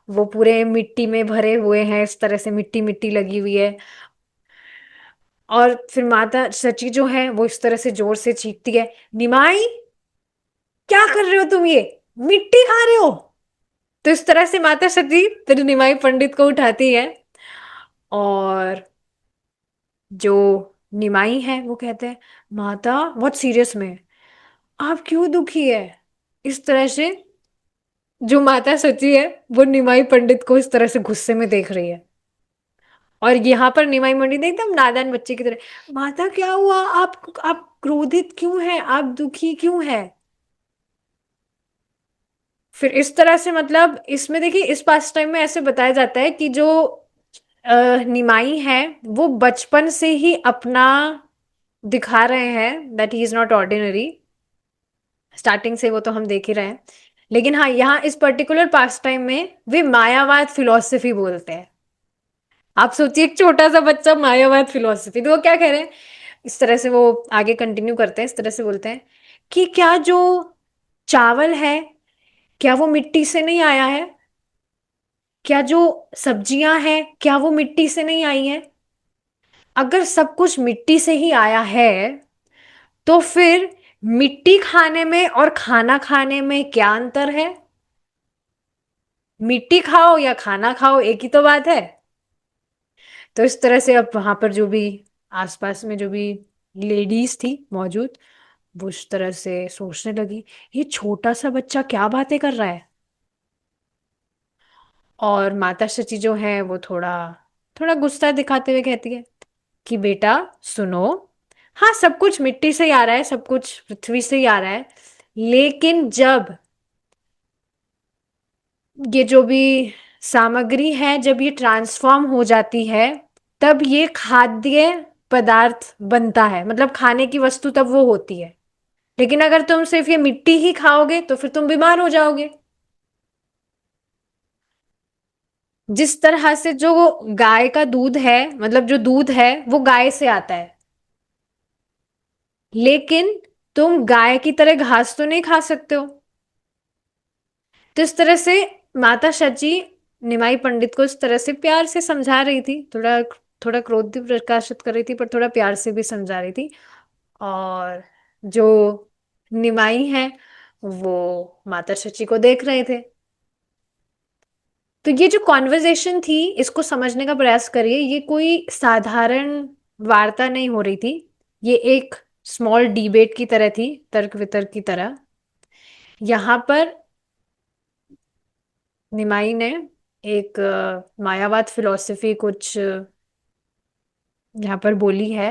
Speaker 1: वो पूरे मिट्टी में भरे हुए हैं, इस तरह से मिट्टी मिट्टी लगी हुई है। और फिर माता सची जो है वो इस तरह से जोर से चीखती है, निमाई क्या कर रहे हो तुम, ये मिट्टी खा रहे हो। तो इस तरह से माता सती फिर निमाई पंडित को उठाती है, और जो निमाई है वो कहते हैं, माता बहुत सीरियस में, आप क्यों दुखी है। इस तरह से जो माता सची है वो निमाई पंडित को इस तरह से गुस्से में देख रही है, और यहाँ पर निमाई पंडित एकदम नादान बच्चे की तरह, माता क्या हुआ, आप क्रोधित क्यों हैं, आप दुखी क्यों हैं। फिर इस तरह से मतलब इसमें देखिए इस पास टाइम में ऐसे बताया जाता है कि जो निमाई है वो बचपन से ही अपना दिखा रहे हैं that he is not ordinary. Starting से वो तो हम देख ही रहे हैं, लेकिन हाँ यहाँ इस पर्टिकुलर पास टाइम में वे मायावाद फिलॉसफी बोलते हैं। आप सोचिए एक छोटा सा बच्चा मायावाद फिलॉसफी, तो वो क्या कह रहे हैं, इस तरह से वो आगे कंटिन्यू करते हैं, इस तरह से बोलते हैं कि क्या जो चावल है क्या वो मिट्टी से नहीं आया है, क्या जो सब्जियां हैं क्या वो मिट्टी से नहीं आई हैं। अगर सब कुछ मिट्टी से ही आया है तो फिर मिट्टी खाने में और खाना खाने में क्या अंतर है। मिट्टी खाओ या खाना खाओ एक ही तो बात है। तो इस तरह से अब वहां पर जो भी आसपास में जो भी लेडीज थी मौजूद, वो उस तरह से सोचने लगी, ये छोटा सा बच्चा क्या बातें कर रहा है। और माता शची जो है वो थोड़ा थोड़ा गुस्सा दिखाते हुए कहती है कि बेटा सुनो, हाँ सब कुछ मिट्टी से ही आ रहा है, सब कुछ पृथ्वी से ही आ रहा है, लेकिन जब ये जो भी सामग्री है जब ये ट्रांसफॉर्म हो जाती है तब ये खाद्य पदार्थ बनता है, मतलब खाने की वस्तु तब वो होती है। लेकिन अगर तुम सिर्फ ये मिट्टी ही खाओगे तो फिर तुम बीमार हो जाओगे। जिस तरह से जो गाय का दूध है, मतलब जो दूध है वो गाय से आता है, लेकिन तुम गाय की तरह घास तो नहीं खा सकते हो। तो इस तरह से माता शची निमाई पंडित को इस तरह से प्यार से समझा रही थी, थोड़ा थोड़ा क्रोध भी प्रकाशित कर रही थी पर थोड़ा प्यार से भी समझा रही थी। और जो निमाई है वो माता शची को देख रहे थे। तो ये जो कॉन्वर्जेशन थी इसको समझने का प्रयास करिए, ये कोई साधारण वार्ता नहीं हो रही थी, ये एक स्मॉल डिबेट की तरह थी, तर्क वितर्क की तरह। यहाँ पर निमाई ने एक मायावाद फिलॉसफी कुछ यहाँ पर बोली है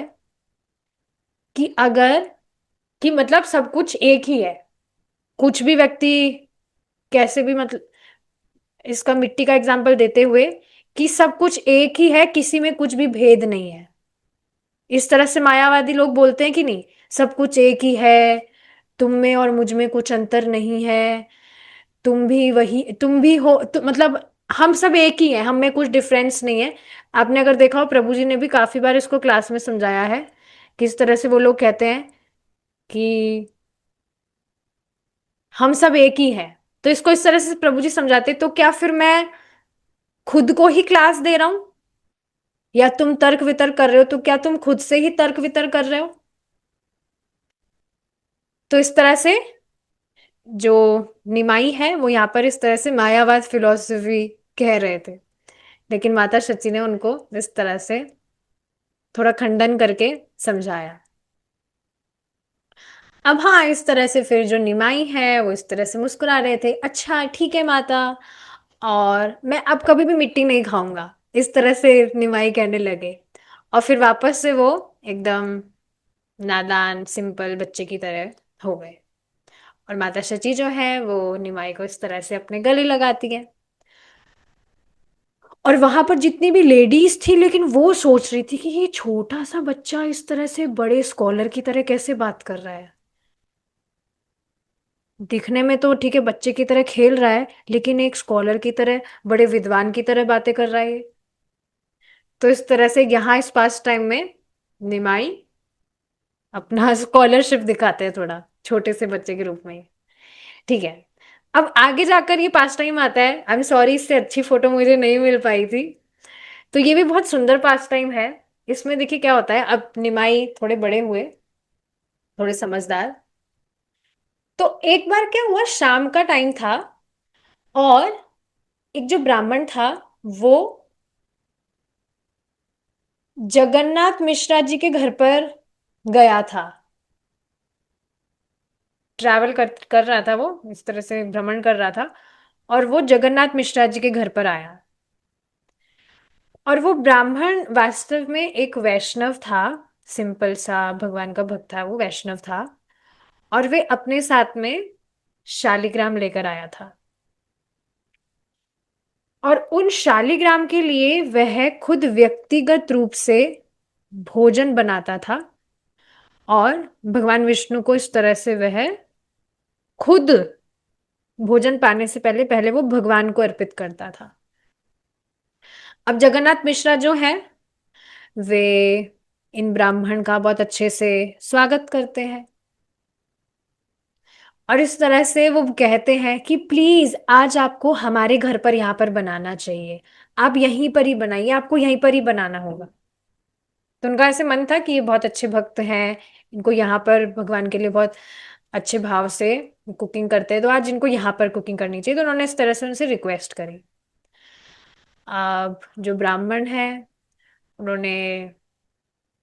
Speaker 1: कि अगर कि मतलब सब कुछ एक ही है, कुछ भी व्यक्ति कैसे भी मतलब, इसका मिट्टी का एग्जांपल देते हुए कि सब कुछ एक ही है, किसी में कुछ भी भेद नहीं है। इस तरह से मायावादी लोग बोलते हैं कि नहीं, सब कुछ एक ही है, तुम में और मुझ में कुछ अंतर नहीं है, तुम भी वही तुम भी हो मतलब हम सब एक ही हैं, हम में कुछ डिफरेंस नहीं है। आपने अगर देखा हो प्रभु जी ने भी काफी बार इसको क्लास में समझाया है, किस तरह से वो लोग कहते हैं कि हम सब एक ही हैं। तो इसको इस तरह से प्रभु जी समझाते, तो क्या फिर मैं खुद को ही क्लास दे रहा हूं, या तुम तर्क वितर्क कर रहे हो तो क्या तुम खुद से ही तर्क वितर्क कर रहे हो। तो इस तरह से जो निमाई है वो यहाँ पर इस तरह से मायावाद फिलॉसफी कह रहे थे, लेकिन माता शची ने उनको इस तरह से थोड़ा खंडन करके समझाया। अब हाँ इस तरह से फिर जो निमाई है वो इस तरह से मुस्कुरा रहे थे, अच्छा ठीक है माता, और मैं अब कभी भी मिट्टी नहीं खाऊंगा, इस तरह से निमाई कहने लगे। और फिर वापस से वो एकदम नादान सिंपल बच्चे की तरह हो गए। और माता शची जो है वो निमाई को इस तरह से अपने गले लगाती है। और वहां पर जितनी भी लेडीज थी लेकिन वो सोच रही थी कि ये छोटा सा बच्चा इस तरह से बड़े स्कॉलर की तरह कैसे बात कर रहा है। दिखने में तो ठीक है बच्चे की तरह खेल रहा है, लेकिन एक स्कॉलर की तरह बड़े विद्वान की तरह बातें कर रहा है ये। तो इस तरह से यहाँ इस पास टाइम में निमाई अपना स्कॉलरशिप दिखाते हैं थोड़ा, छोटे से बच्चे के रूप में ही। ठीक है, अब आगे जाकर ये पास टाइम आता है। आई एम सॉरी, इससे अच्छी फोटो मुझे नहीं मिल पाई थी। तो ये भी बहुत सुंदर पास टाइम है। इसमें देखिए क्या होता है, अब निमाई थोड़े बड़े हुए, थोड़े समझदार। तो एक बार क्या हुआ, शाम का टाइम था, और एक जो ब्राह्मण था वो जगन्नाथ मिश्रा जी के घर पर गया था। ट्रैवल कर रहा था वो, इस तरह से भ्रमण कर रहा था, और वो जगन्नाथ मिश्रा जी के घर पर आया। और वो ब्राह्मण वास्तव में एक वैष्णव था, सिंपल सा भगवान का भक्त था, वो वैष्णव था। और वे अपने साथ में शालिग्राम लेकर आया था, और उन शालिग्राम के लिए वह खुद व्यक्तिगत रूप से भोजन बनाता था। और भगवान विष्णु को इस तरह से वह खुद भोजन पाने से पहले पहले वो भगवान को अर्पित करता था। अब जगन्नाथ मिश्रा जो है, वे इन ब्राह्मण का बहुत अच्छे से स्वागत करते हैं, और इस तरह से वो कहते हैं कि प्लीज आज आपको हमारे घर पर यहाँ पर बनाना चाहिए, आप यहीं पर ही बनाइए, आपको यहीं पर ही बनाना होगा। तो उनका ऐसे मन था कि ये बहुत अच्छे भक्त हैं, इनको यहाँ पर भगवान के लिए बहुत अच्छे भाव से कुकिंग करते हैं, तो आज इनको यहाँ पर कुकिंग करनी चाहिए। तो उन्होंने इस तरह से उनसे रिक्वेस्ट करी। अब जो ब्राह्मण है, उन्होंने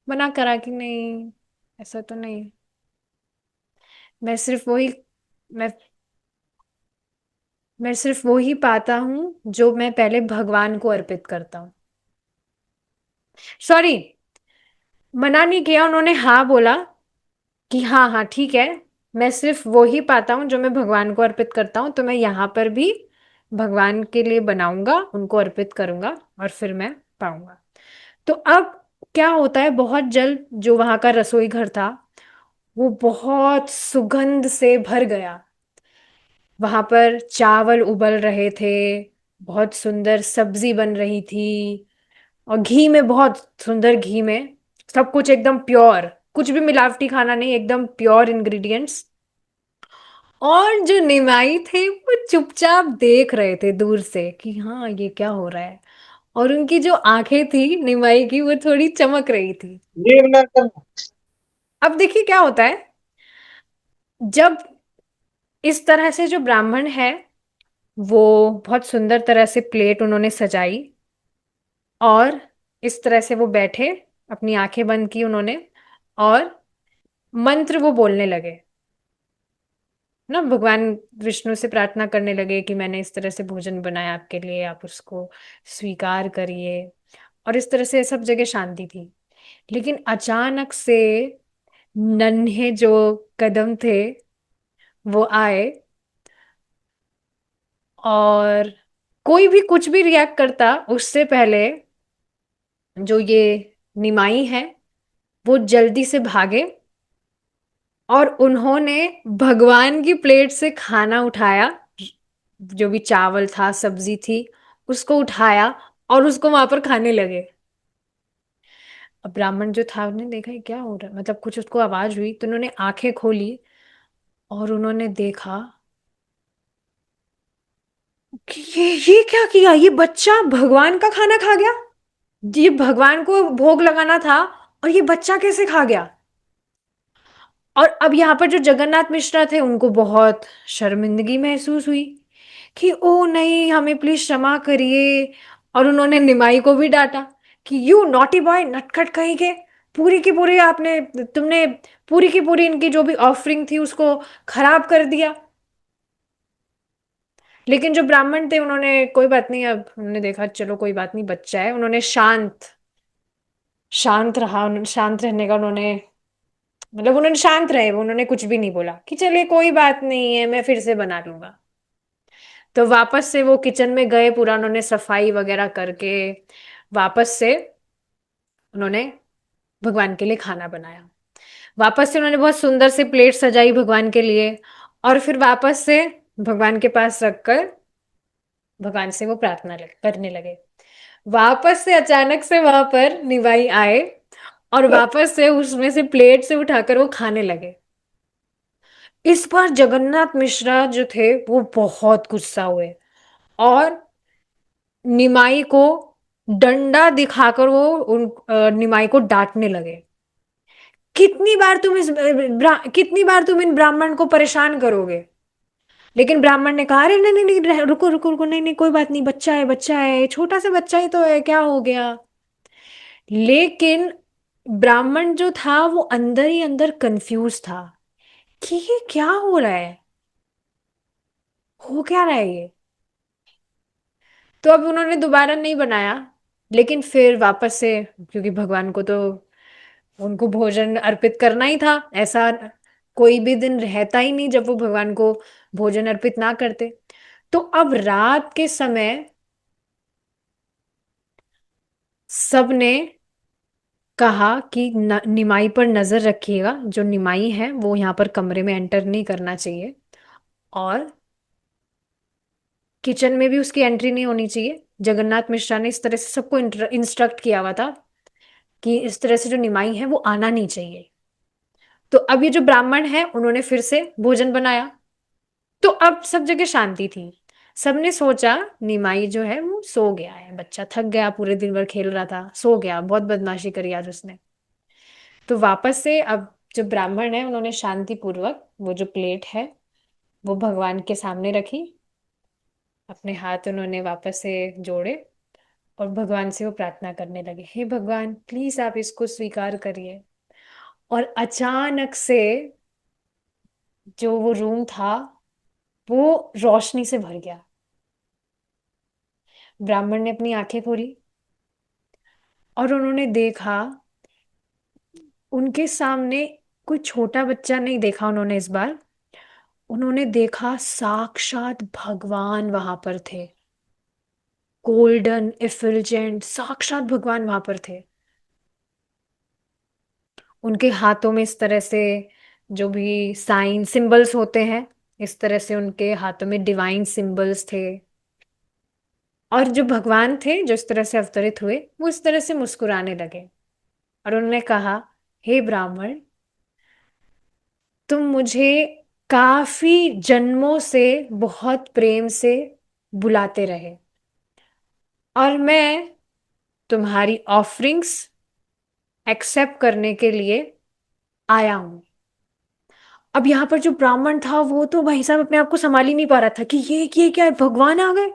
Speaker 1: मना करा कि नहीं, ऐसा तो नहीं, मैं सिर्फ वही मैं मैं सिर्फ वो ही पाता हूँ जो मैं पहले भगवान को अर्पित करता हूँ। सॉरी, मना नहीं किया उन्होंने, हाँ बोला कि हाँ हाँ ठीक है, मैं सिर्फ वो ही पाता हूँ जो मैं भगवान को अर्पित करता हूँ, तो मैं यहाँ पर भी भगवान के लिए बनाऊंगा, उनको अर्पित करूंगा, और फिर मैं पाऊंगा। तो अब क्या होता है, बहुत जल्द जो वहां का रसोई घर था वो बहुत सुगंध से भर गया। वहां पर चावल उबल रहे थे, बहुत सुंदर सब्जी बन रही थी, और घी में, बहुत सुंदर घी में, सब कुछ एकदम प्योर, कुछ भी मिलावटी खाना नहीं, एकदम प्योर इंग्रेडिएंट्स। और जो निमाई थे वो चुपचाप देख रहे थे दूर से कि हाँ ये क्या हो रहा है, और उनकी जो आंखें थी निमाई की, वो थोड़ी चमक रही थी। अब देखिए क्या होता है, जब इस तरह से जो ब्राह्मण है वो बहुत सुंदर तरह से प्लेट उन्होंने सजाई, और इस तरह से वो बैठे, अपनी आंखें बंद की उन्होंने, और मंत्र वो बोलने लगे ना, भगवान विष्णु से प्रार्थना करने लगे कि मैंने इस तरह से भोजन बनाया आपके लिए, आप उसको स्वीकार करिए। और इस तरह से सब जगह शांति थी। लेकिन अचानक से नन्हे जो कदम थे वो आए, और कोई भी कुछ भी रिएक्ट करता उससे पहले जो ये निमाई है वो जल्दी से भागे, और उन्होंने भगवान की प्लेट से खाना उठाया, जो भी चावल था सब्जी थी उसको उठाया, और उसको वहां पर खाने लगे। अब ब्राह्मण जो था उन्होंने देखा ये क्या हो रहा है, मतलब कुछ उसको आवाज हुई, तो उन्होंने आंखें खोली, और उन्होंने देखा कि ये क्या किया, ये बच्चा भगवान का खाना खा गया, ये भगवान को भोग लगाना था, और ये बच्चा कैसे खा गया। और अब यहाँ पर जो जगन्नाथ मिश्रा थे उनको बहुत शर्मिंदगी महसूस हुई कि ओ नहीं, हमें प्लीज क्षमा करिए। और उन्होंने निमाई को भी डांटा कि यू नॉटी बॉय, नटखट कहीं के, पूरी की पूरी तुमने पूरी की पूरी इनकी जो भी ऑफरिंग थी उसको खराब कर दिया। लेकिन जो ब्राह्मण थे उन्होंने कोई बात नहीं, अब उन्होंने देखा चलो कोई बात नहीं, बच्चा है, उन्होंने शांत शांत रहा, उन्होंने शांत रहने का, उन्होंने मतलब उन्होंने शांत रहे, उन्होंने कुछ भी नहीं बोला कि चलिए कोई बात नहीं है, मैं फिर से बना लूंगा। तो वापस से वो किचन में गए, पूरा उन्होंने सफाई वगैरह करके वापस से उन्होंने भगवान के लिए खाना बनाया। वापस से उन्होंने बहुत सुंदर से प्लेट सजाई भगवान के लिए, और फिर वापस से भगवान के पास रखकर भगवान से वो करने लगे। वापस से अचानक से वहां पर निवाई आए, और वापस से उसमें से प्लेट से उठाकर वो खाने लगे। इस बार जगन्नाथ मिश्रा जो थे वो बहुत गुस्सा हुए और निमाई को डंडा दिखाकर वो उन निमाई को डांटने लगे। कितनी बार तुम इन ब्राह्मण को परेशान करोगे? लेकिन ब्राह्मण ने कहा, अरे नहीं नहीं नहीं, रुको रुको रुको, नहीं नहीं कोई बात नहीं, बच्चा है, बच्चा है, छोटा सा बच्चा ही तो है, क्या हो गया। लेकिन ब्राह्मण जो था वो अंदर ही अंदर कंफ्यूज था कि ये क्या हो रहा है, हो क्या रहा है ये। तो अब उन्होंने दोबारा नहीं बनाया, लेकिन फिर वापस से, क्योंकि भगवान को तो उनको भोजन अर्पित करना ही था, ऐसा कोई भी दिन रहता ही नहीं जब वो भगवान को भोजन अर्पित ना करते। तो अब रात के समय सबने कहा कि निमाई पर नजर रखिएगा, जो निमाई है वो यहाँ पर कमरे में एंटर नहीं करना चाहिए, और किचन में भी उसकी एंट्री नहीं होनी चाहिए। जगन्नाथ मिश्रा ने इस तरह से सबको इंस्ट्रक्ट किया हुआ था कि इस तरह से जो निमाई है वो आना नहीं चाहिए। तो अब ये जो ब्राह्मण है उन्होंने फिर से भोजन बनाया। तो अब सब जगह शांति थी। सबने सोचा निमाई जो है वो सो गया है, बच्चा थक गया, पूरे दिन भर खेल रहा था, सो गया, बहुत बदमाशी करी आज उसने। तो वापस से अब जो ब्राह्मण है उन्होंने शांति पूर्वक वो जो प्लेट है वो भगवान के सामने रखी, अपने हाथ उन्होंने वापस से जोड़े और भगवान से वो प्रार्थना करने लगे, हे भगवान प्लीज आप इसको स्वीकार करिए। और अचानक से जो वो रूम था वो रोशनी से भर गया। ब्राह्मण ने अपनी आंखें खोली और उन्होंने देखा, उनके सामने कोई छोटा बच्चा नहीं देखा उन्होंने इस बार, उन्होंने देखा साक्षात भगवान वहां पर थे। गोल्डन इफिल्जेंट साक्षात भगवान वहां पर थे। उनके हाथों में इस तरह से जो भी साइन सिंबल्स होते हैं, इस तरह से उनके हाथों में डिवाइन सिंबल्स थे। और जो भगवान थे जो इस तरह से अवतरित हुए वो इस तरह से मुस्कुराने लगे और उन्होंने कहा, हे ब्राह्मण, तुम मुझे काफी जन्मों से बहुत प्रेम से बुलाते रहे और मैं तुम्हारी ऑफरिंग्स एक्सेप्ट करने के लिए आया हूं। अब यहाँ पर जो ब्राह्मण था वो तो भाई साहब अपने आप को संभाल ही नहीं पा रहा था कि ये क्या है, भगवान आ गए।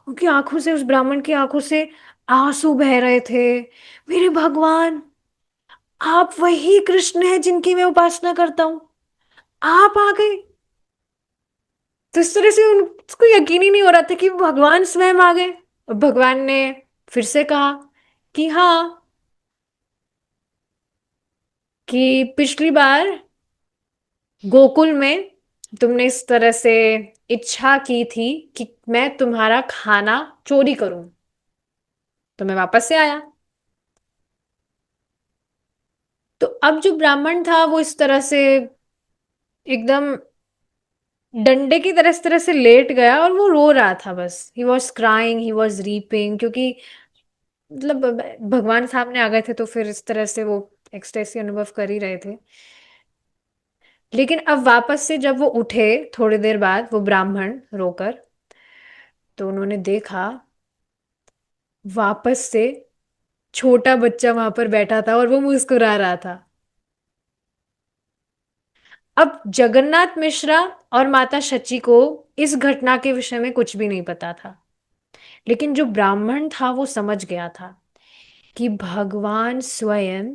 Speaker 1: उनकी आंखों से, उस ब्राह्मण की आंखों से आंसू बह रहे थे। मेरे भगवान, आप वही कृष्ण हैं जिनकी मैं उपासना करता हूँ, आप आ गए। तो इस तरह से उसको यकीन ही नहीं हो रहा था कि भगवान स्वयं आ गए। और भगवान ने फिर से कहा कि हाँ, कि पिछली बार गोकुल में तुमने इस तरह से इच्छा की थी कि मैं तुम्हारा खाना चोरी करूं, तो मैं वापस से आया। तो अब जो ब्राह्मण था वो इस तरह से एकदम डंडे की तरह इस तरह से लेट गया और वो रो रहा था, बस he was crying, he was reaping, क्योंकि मतलब भगवान सामने आ गए थे तो फिर इस तरह से वो एक्सटेसी अनुभव कर ही रहे थे। लेकिन अब वापस से जब वो उठे थोड़ी देर बाद, वो ब्राह्मण रोकर, तो उन्होंने देखा वापस से छोटा बच्चा वहां पर बैठा था और वो मुस्कुरा रहा था। अब जगन्नाथ मिश्रा और माता शची को इस घटना के विषय में कुछ भी नहीं पता था, लेकिन जो ब्राह्मण था वो समझ गया था कि भगवान स्वयं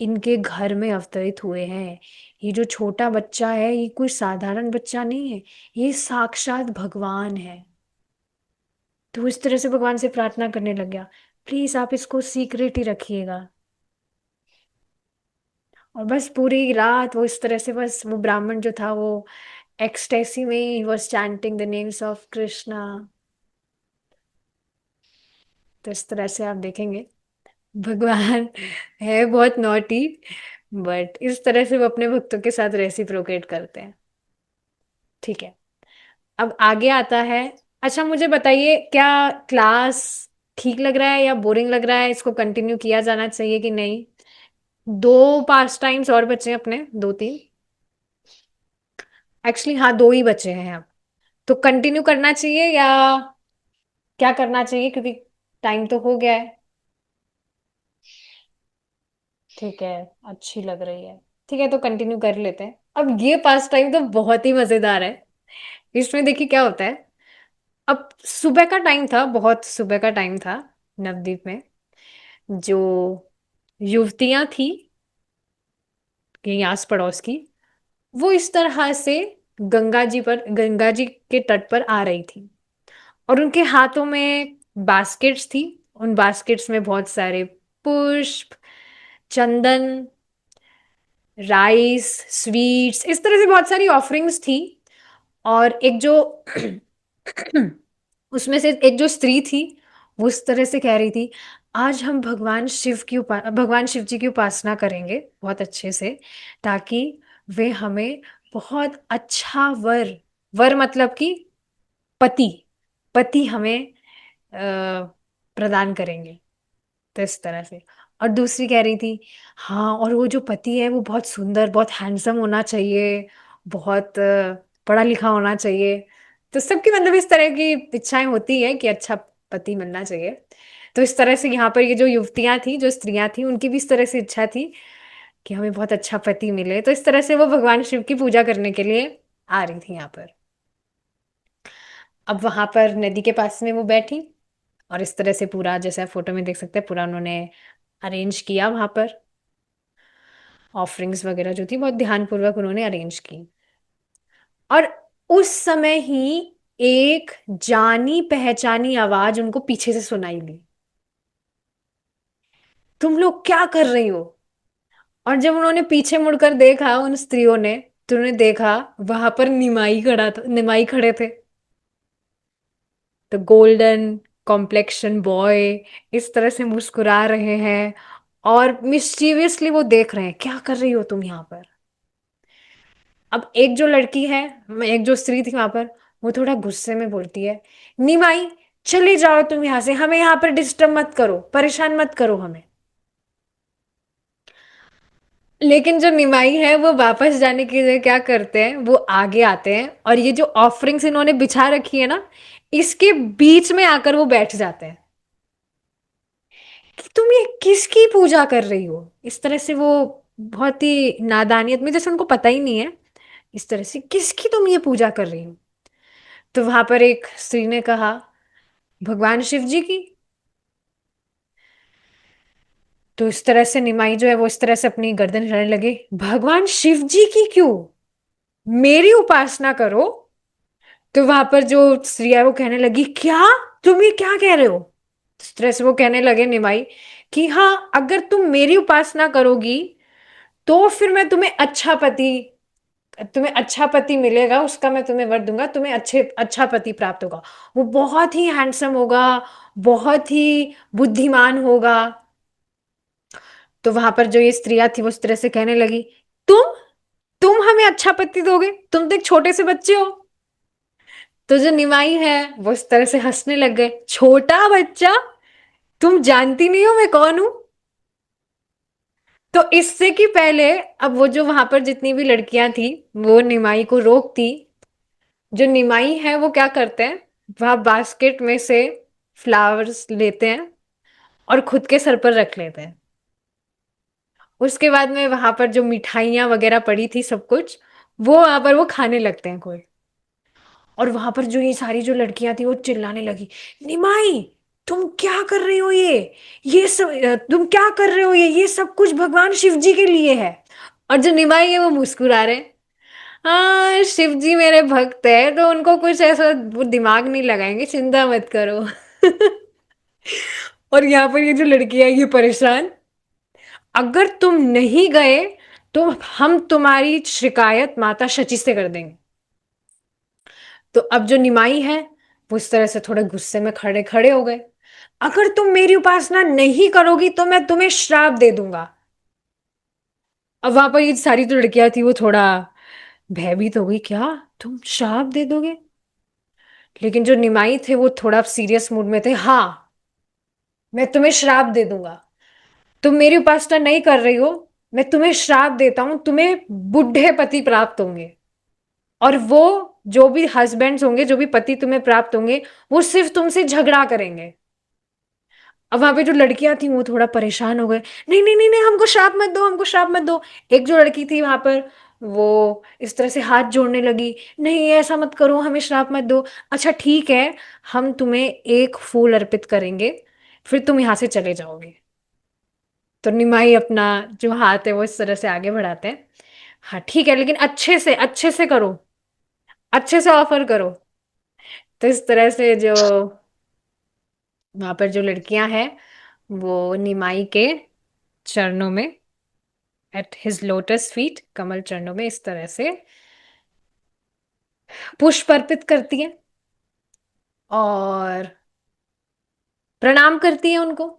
Speaker 1: इनके घर में अवतरित हुए हैं। ये जो छोटा बच्चा है ये कोई साधारण बच्चा नहीं है, ये साक्षात भगवान है। तो वो इस तरह से भगवान से प्रार्थना करने लग गया, प्लीज आप इसको सीक्रेट ही रखिएगा। और बस पूरी रात वो इस तरह से, बस वो ब्राह्मण जो था वो एक्सटेसी में he was chanting the names of Krishna. तो इस तरह से आप देखेंगे भगवान है बहुत नॉटी, बट इस तरह से वो अपने भक्तों के साथ रेसिप्रोकेट करते हैं। ठीक है, अब आगे आता है। अच्छा मुझे बताइए, क्या क्लास ठीक लग रहा है या बोरिंग लग रहा है, इसको कंटिन्यू किया जाना चाहिए कि नहीं? दो पास टाइम्स और बचे हैं अपने, दो तीन। एक्चुअली हाँ, दो ही बचे हैं अब। तो कंटिन्यू करना चाहिए या क्या करना चाहिए, क्योंकि टाइम तो हो गया है। ठीक है, अच्छी लग रही है। ठीक है, तो कंटिन्यू कर लेते हैं। अब ये पास टाइम तो बहुत ही मजेदार है। इसमें देखिए क्या होता है। अब सुबह का टाइम था, बहुत सुबह का टाइम था। नवद्वीप में जो युवतियां थी, यहीं आस पड़ोस की, वो इस तरह से गंगा जी के तट पर आ रही थी। और उनके हाथों में बास्केट्स थी। उन बास्केट्स में बहुत सारे पुष्प, चंदन, राइस, स्वीट्स, इस तरह से बहुत सारी ऑफरिंग्स थी। और एक जो उसमें से एक जो स्त्री थी, वो इस तरह से कह रही थी, आज हम भगवान शिव जी की उपासना करेंगे बहुत अच्छे से, ताकि वे हमें बहुत अच्छा वर, वर मतलब कि पति, पति हमें प्रदान करेंगे। तो इस तरह से। और दूसरी कह रही थी, हाँ, और वो जो पति है वो बहुत सुंदर, बहुत हैंडसम होना चाहिए, बहुत पढ़ा लिखा होना चाहिए। तो सबकी मतलब इस तरह की इच्छाएं होती है कि अच्छा पति मिलना चाहिए। तो इस तरह से यहाँ पर ये जो युवतियां थी, जो स्त्रियां थी, उनकी भी इस तरह से इच्छा थी कि हमें बहुत अच्छा पति मिले। तो इस तरह से वो भगवान शिव की पूजा करने के लिए आ रही थी यहाँ पर। अब वहां पर नदी के पास में वो बैठी, और इस तरह से पूरा, जैसे आप फोटो में देख सकते हैं, पूरा उन्होंने अरेंज किया वहां पर। ऑफरिंग्स वगैरह जो थी बहुत ध्यानपूर्वक उन्होंने अरेंज की। और उस समय ही एक जानी पहचानी आवाज उनको पीछे से सुनाई दी, तुम लोग क्या कर रही हो। और जब उन्होंने पीछे मुड़कर देखा उन स्त्रियों ने, तो उन्होंने देखा वहां पर निमाई खड़ा था, निमाई खड़े थे। तो गोल्डन कॉम्प्लेक्शन बॉय इस तरह से मुस्कुरा रहे हैं, और मिस्चीवियसली वो देख रहे हैं, क्या कर रही हो तुम यहाँ पर। अब एक जो लड़की है, एक जो स्त्री थी वहां पर, वो थोड़ा गुस्से में बोलती है, निमाई, चले जाओ तुम यहां से, हमें यहाँ पर डिस्टर्ब मत करो, परेशान मत करो हमें। लेकिन जो निमाई है वो वापस जाने के लिए क्या करते हैं, वो आगे आते हैं, और ये जो ऑफरिंग्स इन्होंने बिछा रखी है ना, इसके बीच में आकर वो बैठ जाते हैं कि तुम ये किसकी पूजा कर रही हो। इस तरह से वो बहुत ही नादानियत में, जैसे उनको पता ही नहीं है, इस तरह से किसकी तुम ये पूजा कर रही हो। तो वहां पर एक स्त्री ने कहा, भगवान शिव जी की। तो इस तरह से निमाई जो है वो इस तरह से अपनी गर्दन हिलाने लगे, भगवान शिव जी की क्यों, मेरी उपासना करो। तो वहां पर जो स्त्री है वो कहने लगी, क्या, तुम ये क्या कह रहे हो। इस तरह से वो कहने लगे निमाई कि हाँ, अगर तुम मेरी उपासना करोगी तो फिर मैं तुम्हें अच्छा पति मिलेगा, उसका मैं तुम्हें वर दूंगा, तुम्हें अच्छा पति प्राप्त होगा। वो बहुत ही हैंडसम होगा, बहुत ही बुद्धिमान होगा। तो वहां पर जो ये स्त्रियां थी वो इस तरह से कहने लगी, तुम तुम हमें अच्छा पति दोगे, तुम तो एक छोटे से बच्चे हो। तो जो निमाई है वो इस तरह से हंसने लग गए, छोटा बच्चा, तुम जानती नहीं हो मैं कौन हूं। तो इससे कि पहले, अब वो जो वहां पर जितनी भी लड़कियां थी वो निमाई को रोकती, जो निमाई है वो क्या करते हैं, वह बास्केट में से फ्लावर्स लेते हैं और खुद के सर पर रख लेते हैं। उसके बाद में वहां पर जो मिठाइयाँ वगैरह पड़ी थी सब कुछ, वो वहां पर वो खाने लगते हैं कोई। और वहां पर जो ये सारी जो लड़कियां थी वो चिल्लाने लगी, निमाई, तुम क्या कर रही हो, ये सब, तुम क्या कर रहे हो, ये सब कुछ भगवान शिव जी के लिए है। और जो निमाई है वो मुस्कुरा रहे हैं, हाँ, शिव जी मेरे भक्त है, तो उनको कुछ ऐसा वो दिमाग नहीं लगाएंगे, चिंता मत करो। और यहाँ पर ये जो लड़की है ये परेशान, अगर तुम नहीं गए तो हम तुम्हारी शिकायत माता शची से कर देंगे। तो अब जो निमाई है वो इस तरह से थोड़े गुस्से में खड़े खड़े हो गए, अगर तुम मेरी उपासना नहीं करोगी तो मैं तुम्हें श्राप दे दूंगा। अब वहां पर ये सारी जो लड़कियां थी वो थोड़ा भयभीत हो गई, क्या, तुम श्राप दे दोगे। लेकिन जो निमाई थे वो थोड़ा सीरियस मूड में थे, हाँ, मैं तुम्हें श्राप दे दूंगा, तुम मेरी उपासना नहीं कर रही हो, मैं तुम्हें श्राप देता हूं, तुम्हें बुढ़े पति प्राप्त होंगे, और वो जो भी हस्बैंड्स होंगे, जो भी पति तुम्हें प्राप्त होंगे, वो सिर्फ तुमसे झगड़ा करेंगे। अब वहां पे जो लड़कियां थी वो थोड़ा परेशान हो गए, नहीं नहीं नहीं नहीं, हमको श्राप मत दो, हमको श्राप मत दो। एक जो लड़की थी वहां पर, वो इस तरह से हाथ जोड़ने लगी, नहीं ऐसा मत करो, हमें श्राप मत दो। अच्छा ठीक है, हम तुम्हें एक फूल अर्पित करेंगे, फिर तुम यहाँ से चले जाओगे। तो निमाई अपना जो हाथ है वो इस तरह से आगे बढ़ाते हैं, हाँ ठीक है, लेकिन अच्छे से करो, अच्छे से ऑफर करो। तो इस तरह से जो वहां पर जो लड़कियां हैं, वो निमाई के चरणों में, एट हिज लोटस फीट, कमल चरणों में इस तरह से पुष्प अर्पित करती हैं और प्रणाम करती हैं उनको।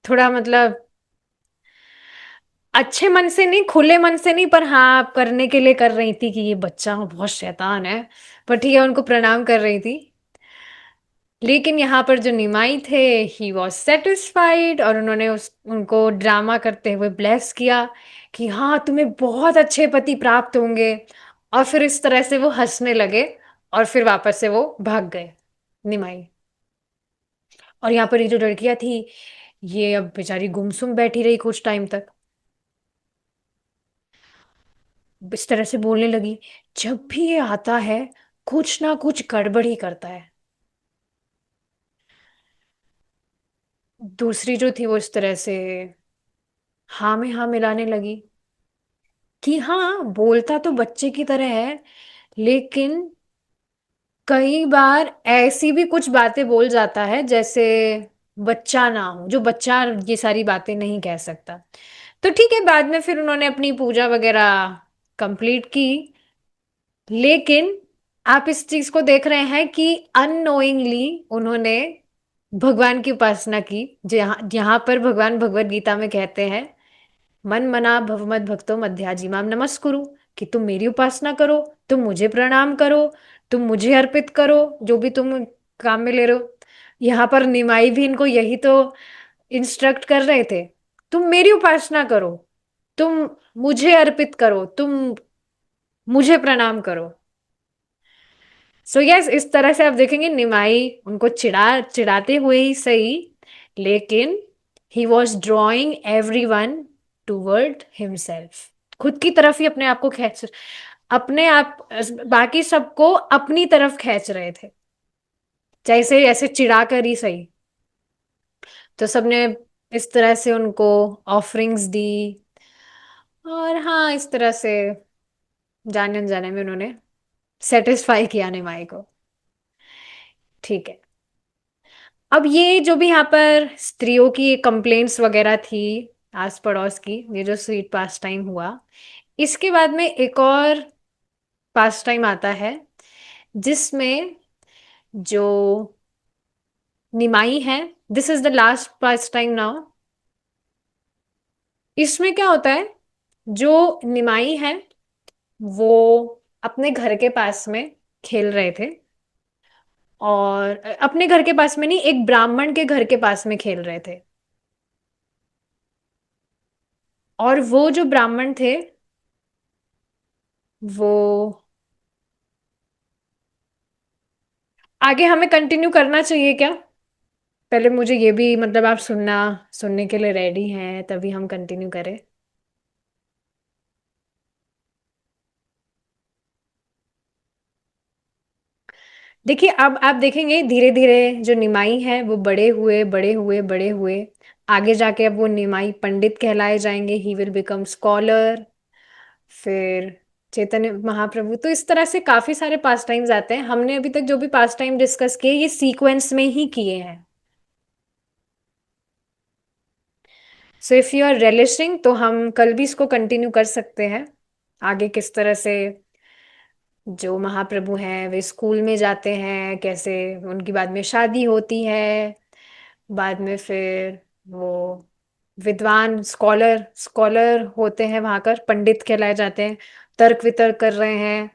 Speaker 1: थोड़ा मतलब अच्छे मन से नहीं, खुले मन से नहीं, पर हाँ करने के लिए कर रही थी कि ये बच्चा बहुत शैतान है, पर ठीक है, उनको प्रणाम कर रही थी। लेकिन यहाँ पर जो निमाई थे, ही वॉज सेटिस्फाइड, और उन्होंने उनको ड्रामा करते हुए ब्लेस किया कि हाँ तुम्हें बहुत अच्छे पति प्राप्त होंगे। और फिर इस तरह से वो हंसने लगे, और फिर वापस से वो भाग गए, निमाई। और यहाँ पर ये जो लड़कियां थी, ये अब बेचारी गुमसुम बैठी रही कुछ टाइम तक, इस तरह से बोलने लगी, जब भी ये आता है कुछ ना कुछ गड़बड़ ही करता है। दूसरी जो थी वो इस तरह से हाँ में हाँ मिलाने लगी कि हाँ बोलता तो बच्चे की तरह है, लेकिन कई बार ऐसी भी कुछ बातें बोल जाता है जैसे बच्चा ना हो, जो बच्चा ये सारी बातें नहीं कह सकता। तो ठीक है, बाद में फिर उन्होंने अपनी पूजा वगैरह कंप्लीट की। लेकिन आप इस चीज को देख रहे हैं कि अननोइंगली उन्होंने भगवान की उपासना की। जहाँ जहां पर भगवान भगवत गीता में कहते हैं, मन मना भवमत भक्तो मध्याजीमाम नमस्कुरु, कि तुम मेरी उपासना करो, तुम मुझे प्रणाम करो, तुम मुझे अर्पित करो जो भी तुम काम में ले रहे हो। यहाँ पर निमाई भी इनको यही तो इंस्ट्रक्ट कर रहे थे, तुम मेरी उपासना करो, तुम मुझे अर्पित करो, तुम मुझे प्रणाम करो। सो यस, इस तरह से आप देखेंगे निमाई उनको चिढ़ाते हुए ही सही, लेकिन he was drawing every one toward himself, खुद की तरफ ही अपने आप को खींच, अपने आप, बाकी सबको अपनी तरफ खींच रहे थे, जैसे ऐसे चिढ़ा कर ही सही। तो सबने इस तरह से उनको ऑफरिंग्स दी, और हाँ इस तरह से जाने अनजाने में उन्होंने सेटिस्फाई किया निमाई को। ठीक है, अब ये जो भी यहाँ पर स्त्रियों की कंप्लेंट्स वगैरह थी आस पड़ोस की, ये जो स्वीट पास टाइम हुआ, इसके बाद में एक और पास टाइम आता है जिसमें जो निमाई है, this is the last pass time now. इसमें क्या होता है, जो निमाई है वो अपने घर के पास में खेल रहे थे, और अपने घर के पास में नहीं, एक ब्राह्मण के घर के पास में खेल रहे थे। और वो जो ब्राह्मण थे, वो आगे हमें कंटिन्यू करना चाहिए क्या? पहले मुझे ये भी मतलब आप सुनने के लिए रेडी हैं तभी हम कंटिन्यू करें। देखिए, अब आप देखेंगे धीरे धीरे जो निमाई है वो बड़े हुए बड़े हुए बड़े हुए, आगे जाके अब वो निमाई पंडित कहलाए जाएंगे, ही विल बिकम स्कॉलर। फिर चैतन्य महाप्रभु, तो इस तरह से काफी सारे पास टाइम्स आते हैं। हमने अभी तक जो भी पास टाइम डिस्कस किए ये सीक्वेंस में ही किए हैं। So if you are relishing तो हम कल भी इसको कंटिन्यू कर सकते हैं, आगे किस तरह से जो महाप्रभु हैं वे स्कूल में जाते हैं, कैसे उनकी बाद में शादी होती है, बाद में फिर वो विद्वान स्कॉलर स्कॉलर होते हैं, वहां कर पंडित कहलाए जाते हैं, तर्क वितर्क कर रहे हैं।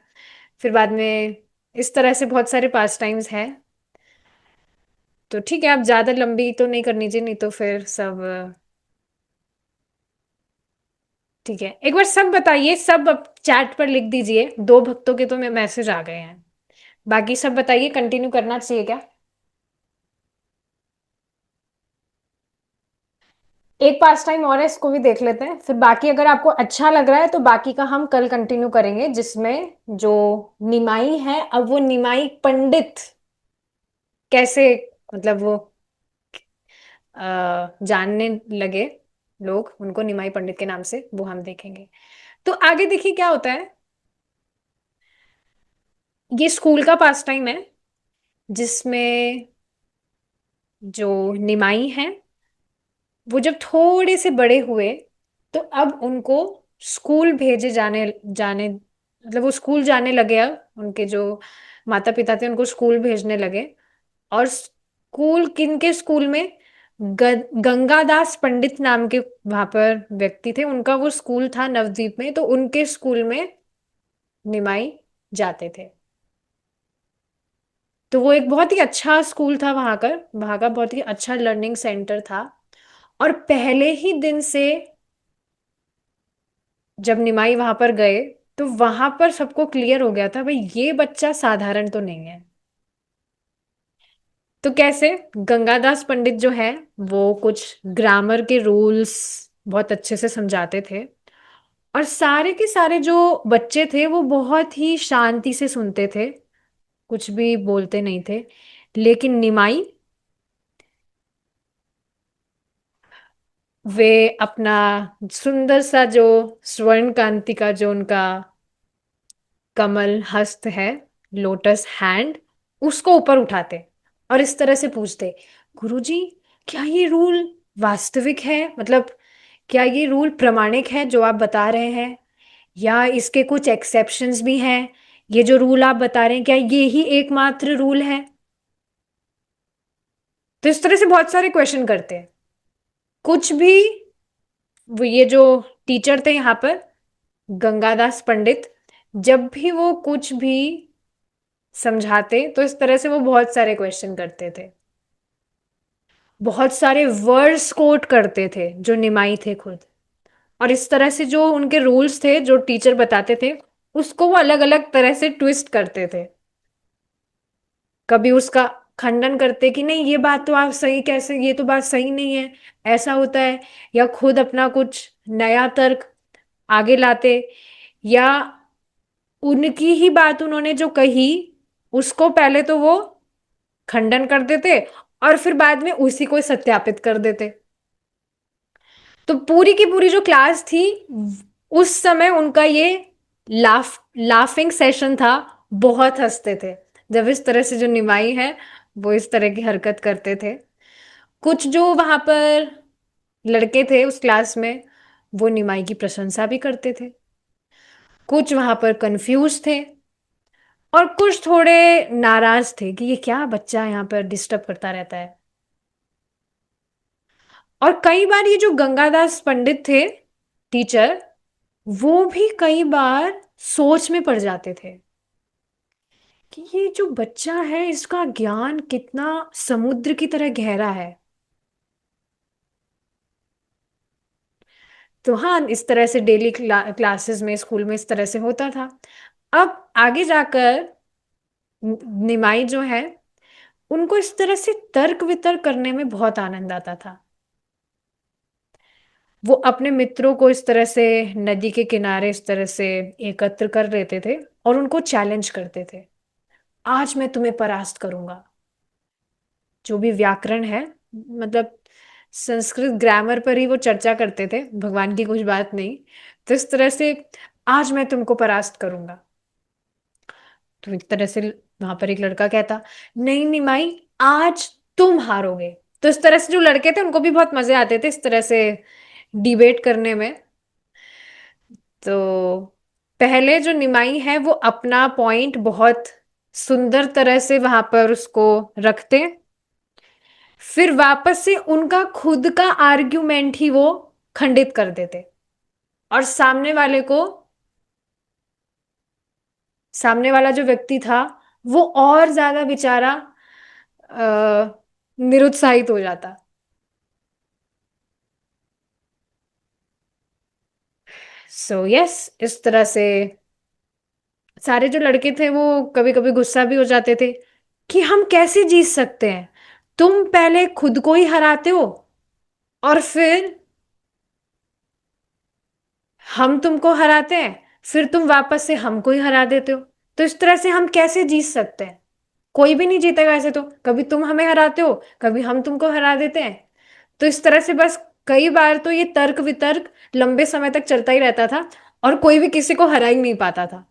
Speaker 1: फिर बाद में इस तरह से बहुत सारे पास टाइम्स हैं। तो ठीक है, आप ज्यादा लंबी तो नहीं करनी चाहिए, नहीं तो फिर सब ठीक है, एक बार सब बताइए, सब अब चैट पर लिख दीजिए, 2 भक्तों के तो मैसेज आ गए हैं। बाकी सब बताइए, कंटिन्यू करना चाहिए क्या? एक पास टाइम और है, इसको भी देख लेते हैं, फिर बाकी अगर आपको अच्छा लग रहा है तो बाकी का हम कल कंटिन्यू करेंगे, जिसमें जो निमाई है, अब वो निमाई पंडित कैसे, मतलब वो जानने लगे लोग उनको निमाई पंडित के नाम से, वो हम देखेंगे। तो आगे देखिए क्या होता है। ये स्कूल का पास टाइम है, जिसमें जो निमाई है वो जब थोड़े से बड़े हुए तो अब उनको स्कूल भेजे जाने जाने मतलब वो स्कूल जाने लगे, अब उनके जो माता पिता थे उनको स्कूल भेजने लगे। और स्कूल, किनके स्कूल में? गंगादास पंडित नाम के वहां पर व्यक्ति थे, उनका वो स्कूल था नवद्वीप में, तो उनके स्कूल में निमाई जाते थे। तो वो एक बहुत ही अच्छा स्कूल था, वहां का बहुत ही अच्छा लर्निंग सेंटर था। और पहले ही दिन से जब निमाई वहां पर गए तो वहां पर सबको क्लियर हो गया था, भाई ये बच्चा साधारण तो नहीं है। तो कैसे? गंगादास पंडित जो है वो कुछ ग्रामर के रूल्स बहुत अच्छे से समझाते थे, और सारे के सारे जो बच्चे थे वो बहुत ही शांति से सुनते थे, कुछ भी बोलते नहीं थे। लेकिन निमाई, वे अपना सुंदर सा जो स्वर्ण कांति का जो उनका कमल हस्त है, लोटस हैंड, उसको ऊपर उठाते और इस तरह से पूछते, गुरुजी, क्या ये रूल वास्तविक है? मतलब क्या ये रूल प्रामाणिक है जो आप बता रहे हैं, या इसके कुछ एक्सेप्शंस भी हैं? ये जो रूल आप बता रहे हैं, क्या ये ही एकमात्र रूल है? तो इस तरह से बहुत सारे क्वेश्चन करते हैं। कुछ भी, वो ये जो टीचर थे यहाँ पर, गंगादास पंडित, जब भी वो कुछ भी समझाते तो इस तरह से वो बहुत सारे क्वेश्चन करते थे, बहुत सारे वर्ड्स कोट करते थे जो निमाई थे खुद। और इस तरह से जो उनके रूल्स थे जो टीचर बताते थे, उसको वो अलग अलग तरह से ट्विस्ट करते थे। कभी उसका खंडन करते कि नहीं, ये बात तो आप सही, कैसे, ये तो बात सही नहीं है, ऐसा होता है। या खुद अपना कुछ नया तर्क आगे लाते, या उनकी ही बात उन्होंने जो कही उसको पहले तो वो खंडन कर देते और फिर बाद में उसी को सत्यापित कर देते। तो पूरी की पूरी जो क्लास थी, उस समय उनका ये लाफिंग सेशन था, बहुत हंसते थे जब इस तरह से जो निमाई है वो इस तरह की हरकत करते थे। कुछ जो वहां पर लड़के थे उस क्लास में, वो निमाई की प्रशंसा भी करते थे, कुछ वहां पर कंफ्यूज थे, और कुछ थोड़े नाराज थे कि ये क्या बच्चा यहाँ पर डिस्टर्ब करता रहता है। और कई बार ये जो गंगादास पंडित थे, टीचर, वो भी कई बार सोच में पड़ जाते थे कि ये जो बच्चा है इसका ज्ञान कितना समुद्र की तरह गहरा है। तो हाँ, इस तरह से डेली क्लासेस में, स्कूल में इस तरह से होता था। अब आगे जाकर निमाई जो है, उनको इस तरह से तर्क वितर्क करने में बहुत आनंद आता था। वो अपने मित्रों को इस तरह से नदी के किनारे इस तरह से एकत्र कर लेते थे और उनको चैलेंज करते थे, आज मैं तुम्हें परास्त करूंगा। जो भी व्याकरण है, मतलब संस्कृत ग्रामर पर ही वो चर्चा करते थे, भगवान की कुछ बात नहीं। तो इस तरह से, आज मैं तुमको परास्त करूंगा। तो एक तरह से वहां पर एक लड़का कहता, नहीं निमाई, आज तुम हारोगे। तो इस तरह से जो लड़के थे उनको भी बहुत मजे आते थे इस तरह से डिबेट करने में। तो पहले जो निमाई है वो अपना पॉइंट बहुत सुंदर तरह से वहां पर उसको रखते, फिर वापस से उनका खुद का आर्ग्यूमेंट ही वो खंडित कर देते, और सामने वाला जो व्यक्ति था वो और ज्यादा बेचारा निरुत्साहित हो जाता। सो यस, इस तरह से सारे जो लड़के थे वो कभी कभी गुस्सा भी हो जाते थे कि हम कैसे जीत सकते हैं, तुम पहले खुद को ही हराते हो और फिर हम तुमको हराते हैं, फिर तुम वापस से हमको ही हरा देते हो। तो इस तरह से हम कैसे जीत सकते हैं? कोई भी नहीं जीतेगा ऐसे। तो कभी तुम हमें हराते हो, कभी हम तुमको हरा देते हैं। तो इस तरह से बस कई बार तो ये तर्क वितर्क लंबे समय तक चलता ही रहता था और कोई भी किसी को हरा ही नहीं पाता था।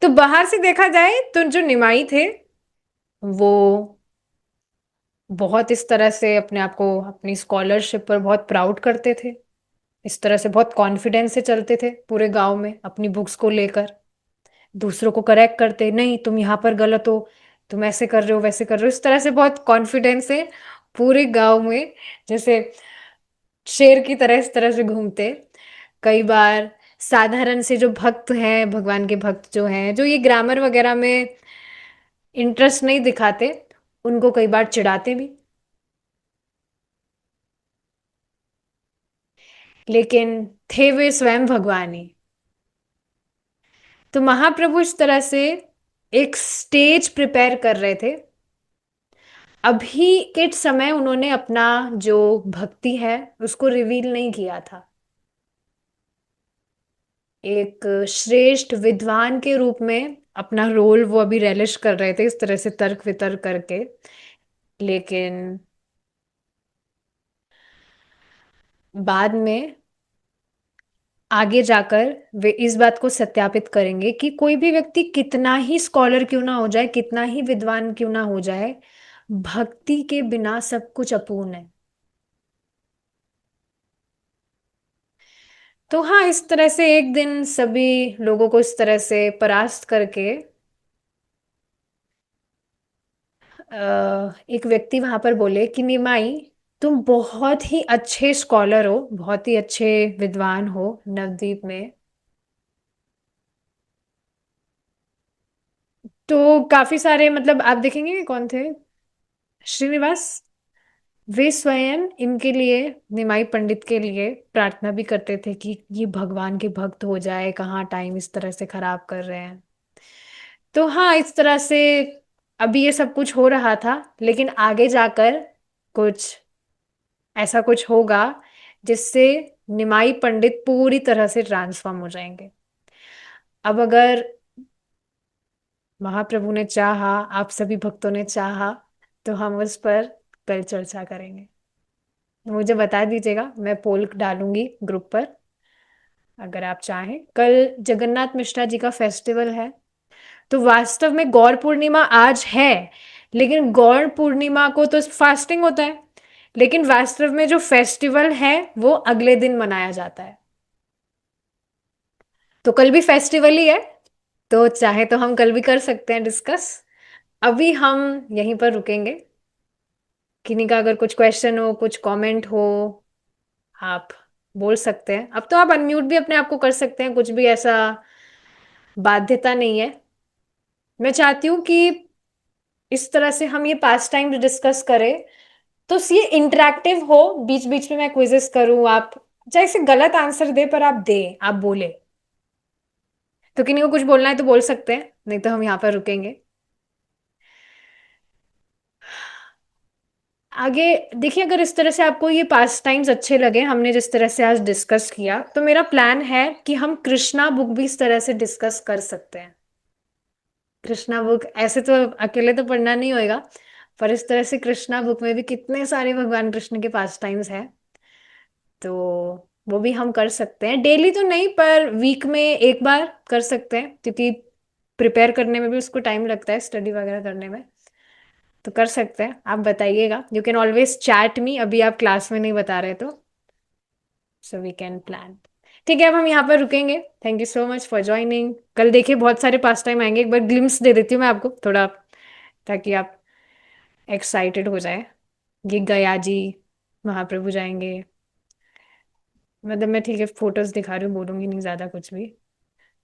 Speaker 1: तो बाहर से देखा जाए तो जो निमाई थे वो बहुत इस तरह से अपने आप को अपनी स्कॉलरशिप पर बहुत प्राउड करते थे। इस तरह से बहुत कॉन्फिडेंस से चलते थे पूरे गांव में अपनी बुक्स को लेकर। दूसरों को करेक्ट करते, नहीं तुम यहाँ पर गलत हो, तुम ऐसे कर रहे हो वैसे कर रहे हो। इस तरह से बहुत कॉन्फिडेंस से पूरे गांव में जैसे शेर की तरह इस तरह से घूमते। कई बार साधारण से जो भक्त हैं, भगवान के भक्त जो हैं, जो ये ग्रामर वगैरह में इंटरेस्ट नहीं दिखाते, उनको कई बार चिढ़ाते भी। लेकिन थे वे स्वयं भगवान ही। तो महाप्रभु इस तरह से एक स्टेज प्रिपेयर कर रहे थे। अभी के समय उन्होंने अपना जो भक्ति है उसको रिवील नहीं किया था। एक श्रेष्ठ विद्वान के रूप में अपना रोल वो अभी रेलिश कर रहे थे इस तरह से तर्क वितर्क करके। लेकिन बाद में आगे जाकर वे इस बात को सत्यापित करेंगे कि कोई भी व्यक्ति कितना ही स्कॉलर क्यों ना हो जाए, कितना ही विद्वान क्यों ना हो जाए, भक्ति के बिना सब कुछ अपूर्ण है। तो हाँ, इस तरह से एक दिन सभी लोगों को इस तरह से परास्त करके एक व्यक्ति वहां पर बोले कि निमाई, तुम बहुत ही अच्छे स्कॉलर हो, बहुत ही अच्छे विद्वान हो नवद्वीप में। तो काफी सारे मतलब आप देखेंगे कि कौन थे, श्रीनिवास, वे स्वयं इनके लिए, निमाई पंडित के लिए प्रार्थना भी करते थे कि ये भगवान के भक्त हो जाए, कहाँ टाइम इस तरह से खराब कर रहे हैं। तो हाँ, इस तरह से अभी ये सब कुछ हो रहा था। लेकिन आगे जाकर कुछ ऐसा कुछ होगा जिससे निमाई पंडित पूरी तरह से ट्रांसफॉर्म हो जाएंगे। अब अगर महाप्रभु ने चाहा, आप सभी भक्तों ने चाहा, तो हम उस पर कल चर्चा करेंगे। मुझे बता दीजिएगा, मैं पोल डालूंगी ग्रुप पर। अगर आप चाहें, कल जगन्नाथ मिश्रा जी का फेस्टिवल है। तो वास्तव में गौर पूर्णिमा आज है, लेकिन गौर पूर्णिमा को तो फास्टिंग होता है, लेकिन वास्तव में जो फेस्टिवल है वो अगले दिन मनाया जाता है। तो कल भी फेस्टिवल ही है, तो चाहे तो हम कल भी कर सकते हैं डिस्कस। अभी हम यहीं पर रुकेंगे। किन्हीं का अगर कुछ क्वेश्चन हो, कुछ कमेंट हो, आप बोल सकते हैं। अब तो आप अनम्यूट भी अपने आप को कर सकते हैं, कुछ भी ऐसा बाध्यता नहीं है। मैं चाहती हूँ कि इस तरह से हम ये पास टाइम डिस्कस करें, तो ये इंटरेक्टिव हो। बीच बीच में मैं क्विजेस करूँ, आप चाहे से गलत आंसर दे पर आप दे, आप बोले। तो किन्हीं को कुछ बोलना है तो बोल सकते हैं, नहीं तो हम यहाँ पर रुकेंगे। आगे देखिए, अगर इस तरह से आपको ये पास टाइम्स अच्छे लगे, हमने जिस तरह से आज डिस्कस किया, तो मेरा प्लान है कि हम कृष्णा बुक भी इस तरह से डिस्कस कर सकते हैं। कृष्णा बुक ऐसे तो अकेले तो पढ़ना नहीं होएगा, पर इस तरह से कृष्णा बुक में भी कितने सारे भगवान कृष्ण के पास टाइम्स हैं। तो वो भी हम कर सकते हैं, डेली तो नहीं पर वीक में एक बार कर सकते हैं, क्योंकि प्रिपेयर करने में भी उसको टाइम लगता है, स्टडी वगैरह करने में। तो कर सकते हैं, आप बताइएगा। You can always chat me, अभी आप क्लास में नहीं बता रहे तो। So we can plan. ठीक है, अब हम यहाँ पर रुकेंगे। Thank you so much for joining. कल देखिए बहुत सारे पास टाइम आएंगे, एक बार ग्लिम्स दे देती हूँ मैं आपको थोड़ा, ताकि आप एक्साइटेड हो जाए। ये गया जी महाप्रभु जाएंगे, मतलब मैं ठीक है फोटोज दिखा रही हूँ, बोलूंगी नहीं ज्यादा कुछ भी।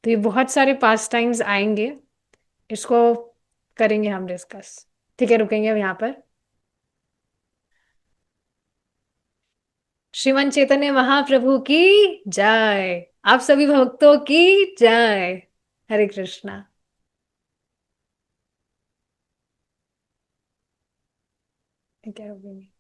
Speaker 1: तो ये बहुत सारे पास टाइम्स आएंगे, इसको करेंगे हम डिस्कस। ठीक है, रुकेंगे अब यहाँ पर। श्रीमान चैतन्य महाप्रभु की जय। आप सभी भक्तों की जय। हरे कृष्णा। क्या हो गया?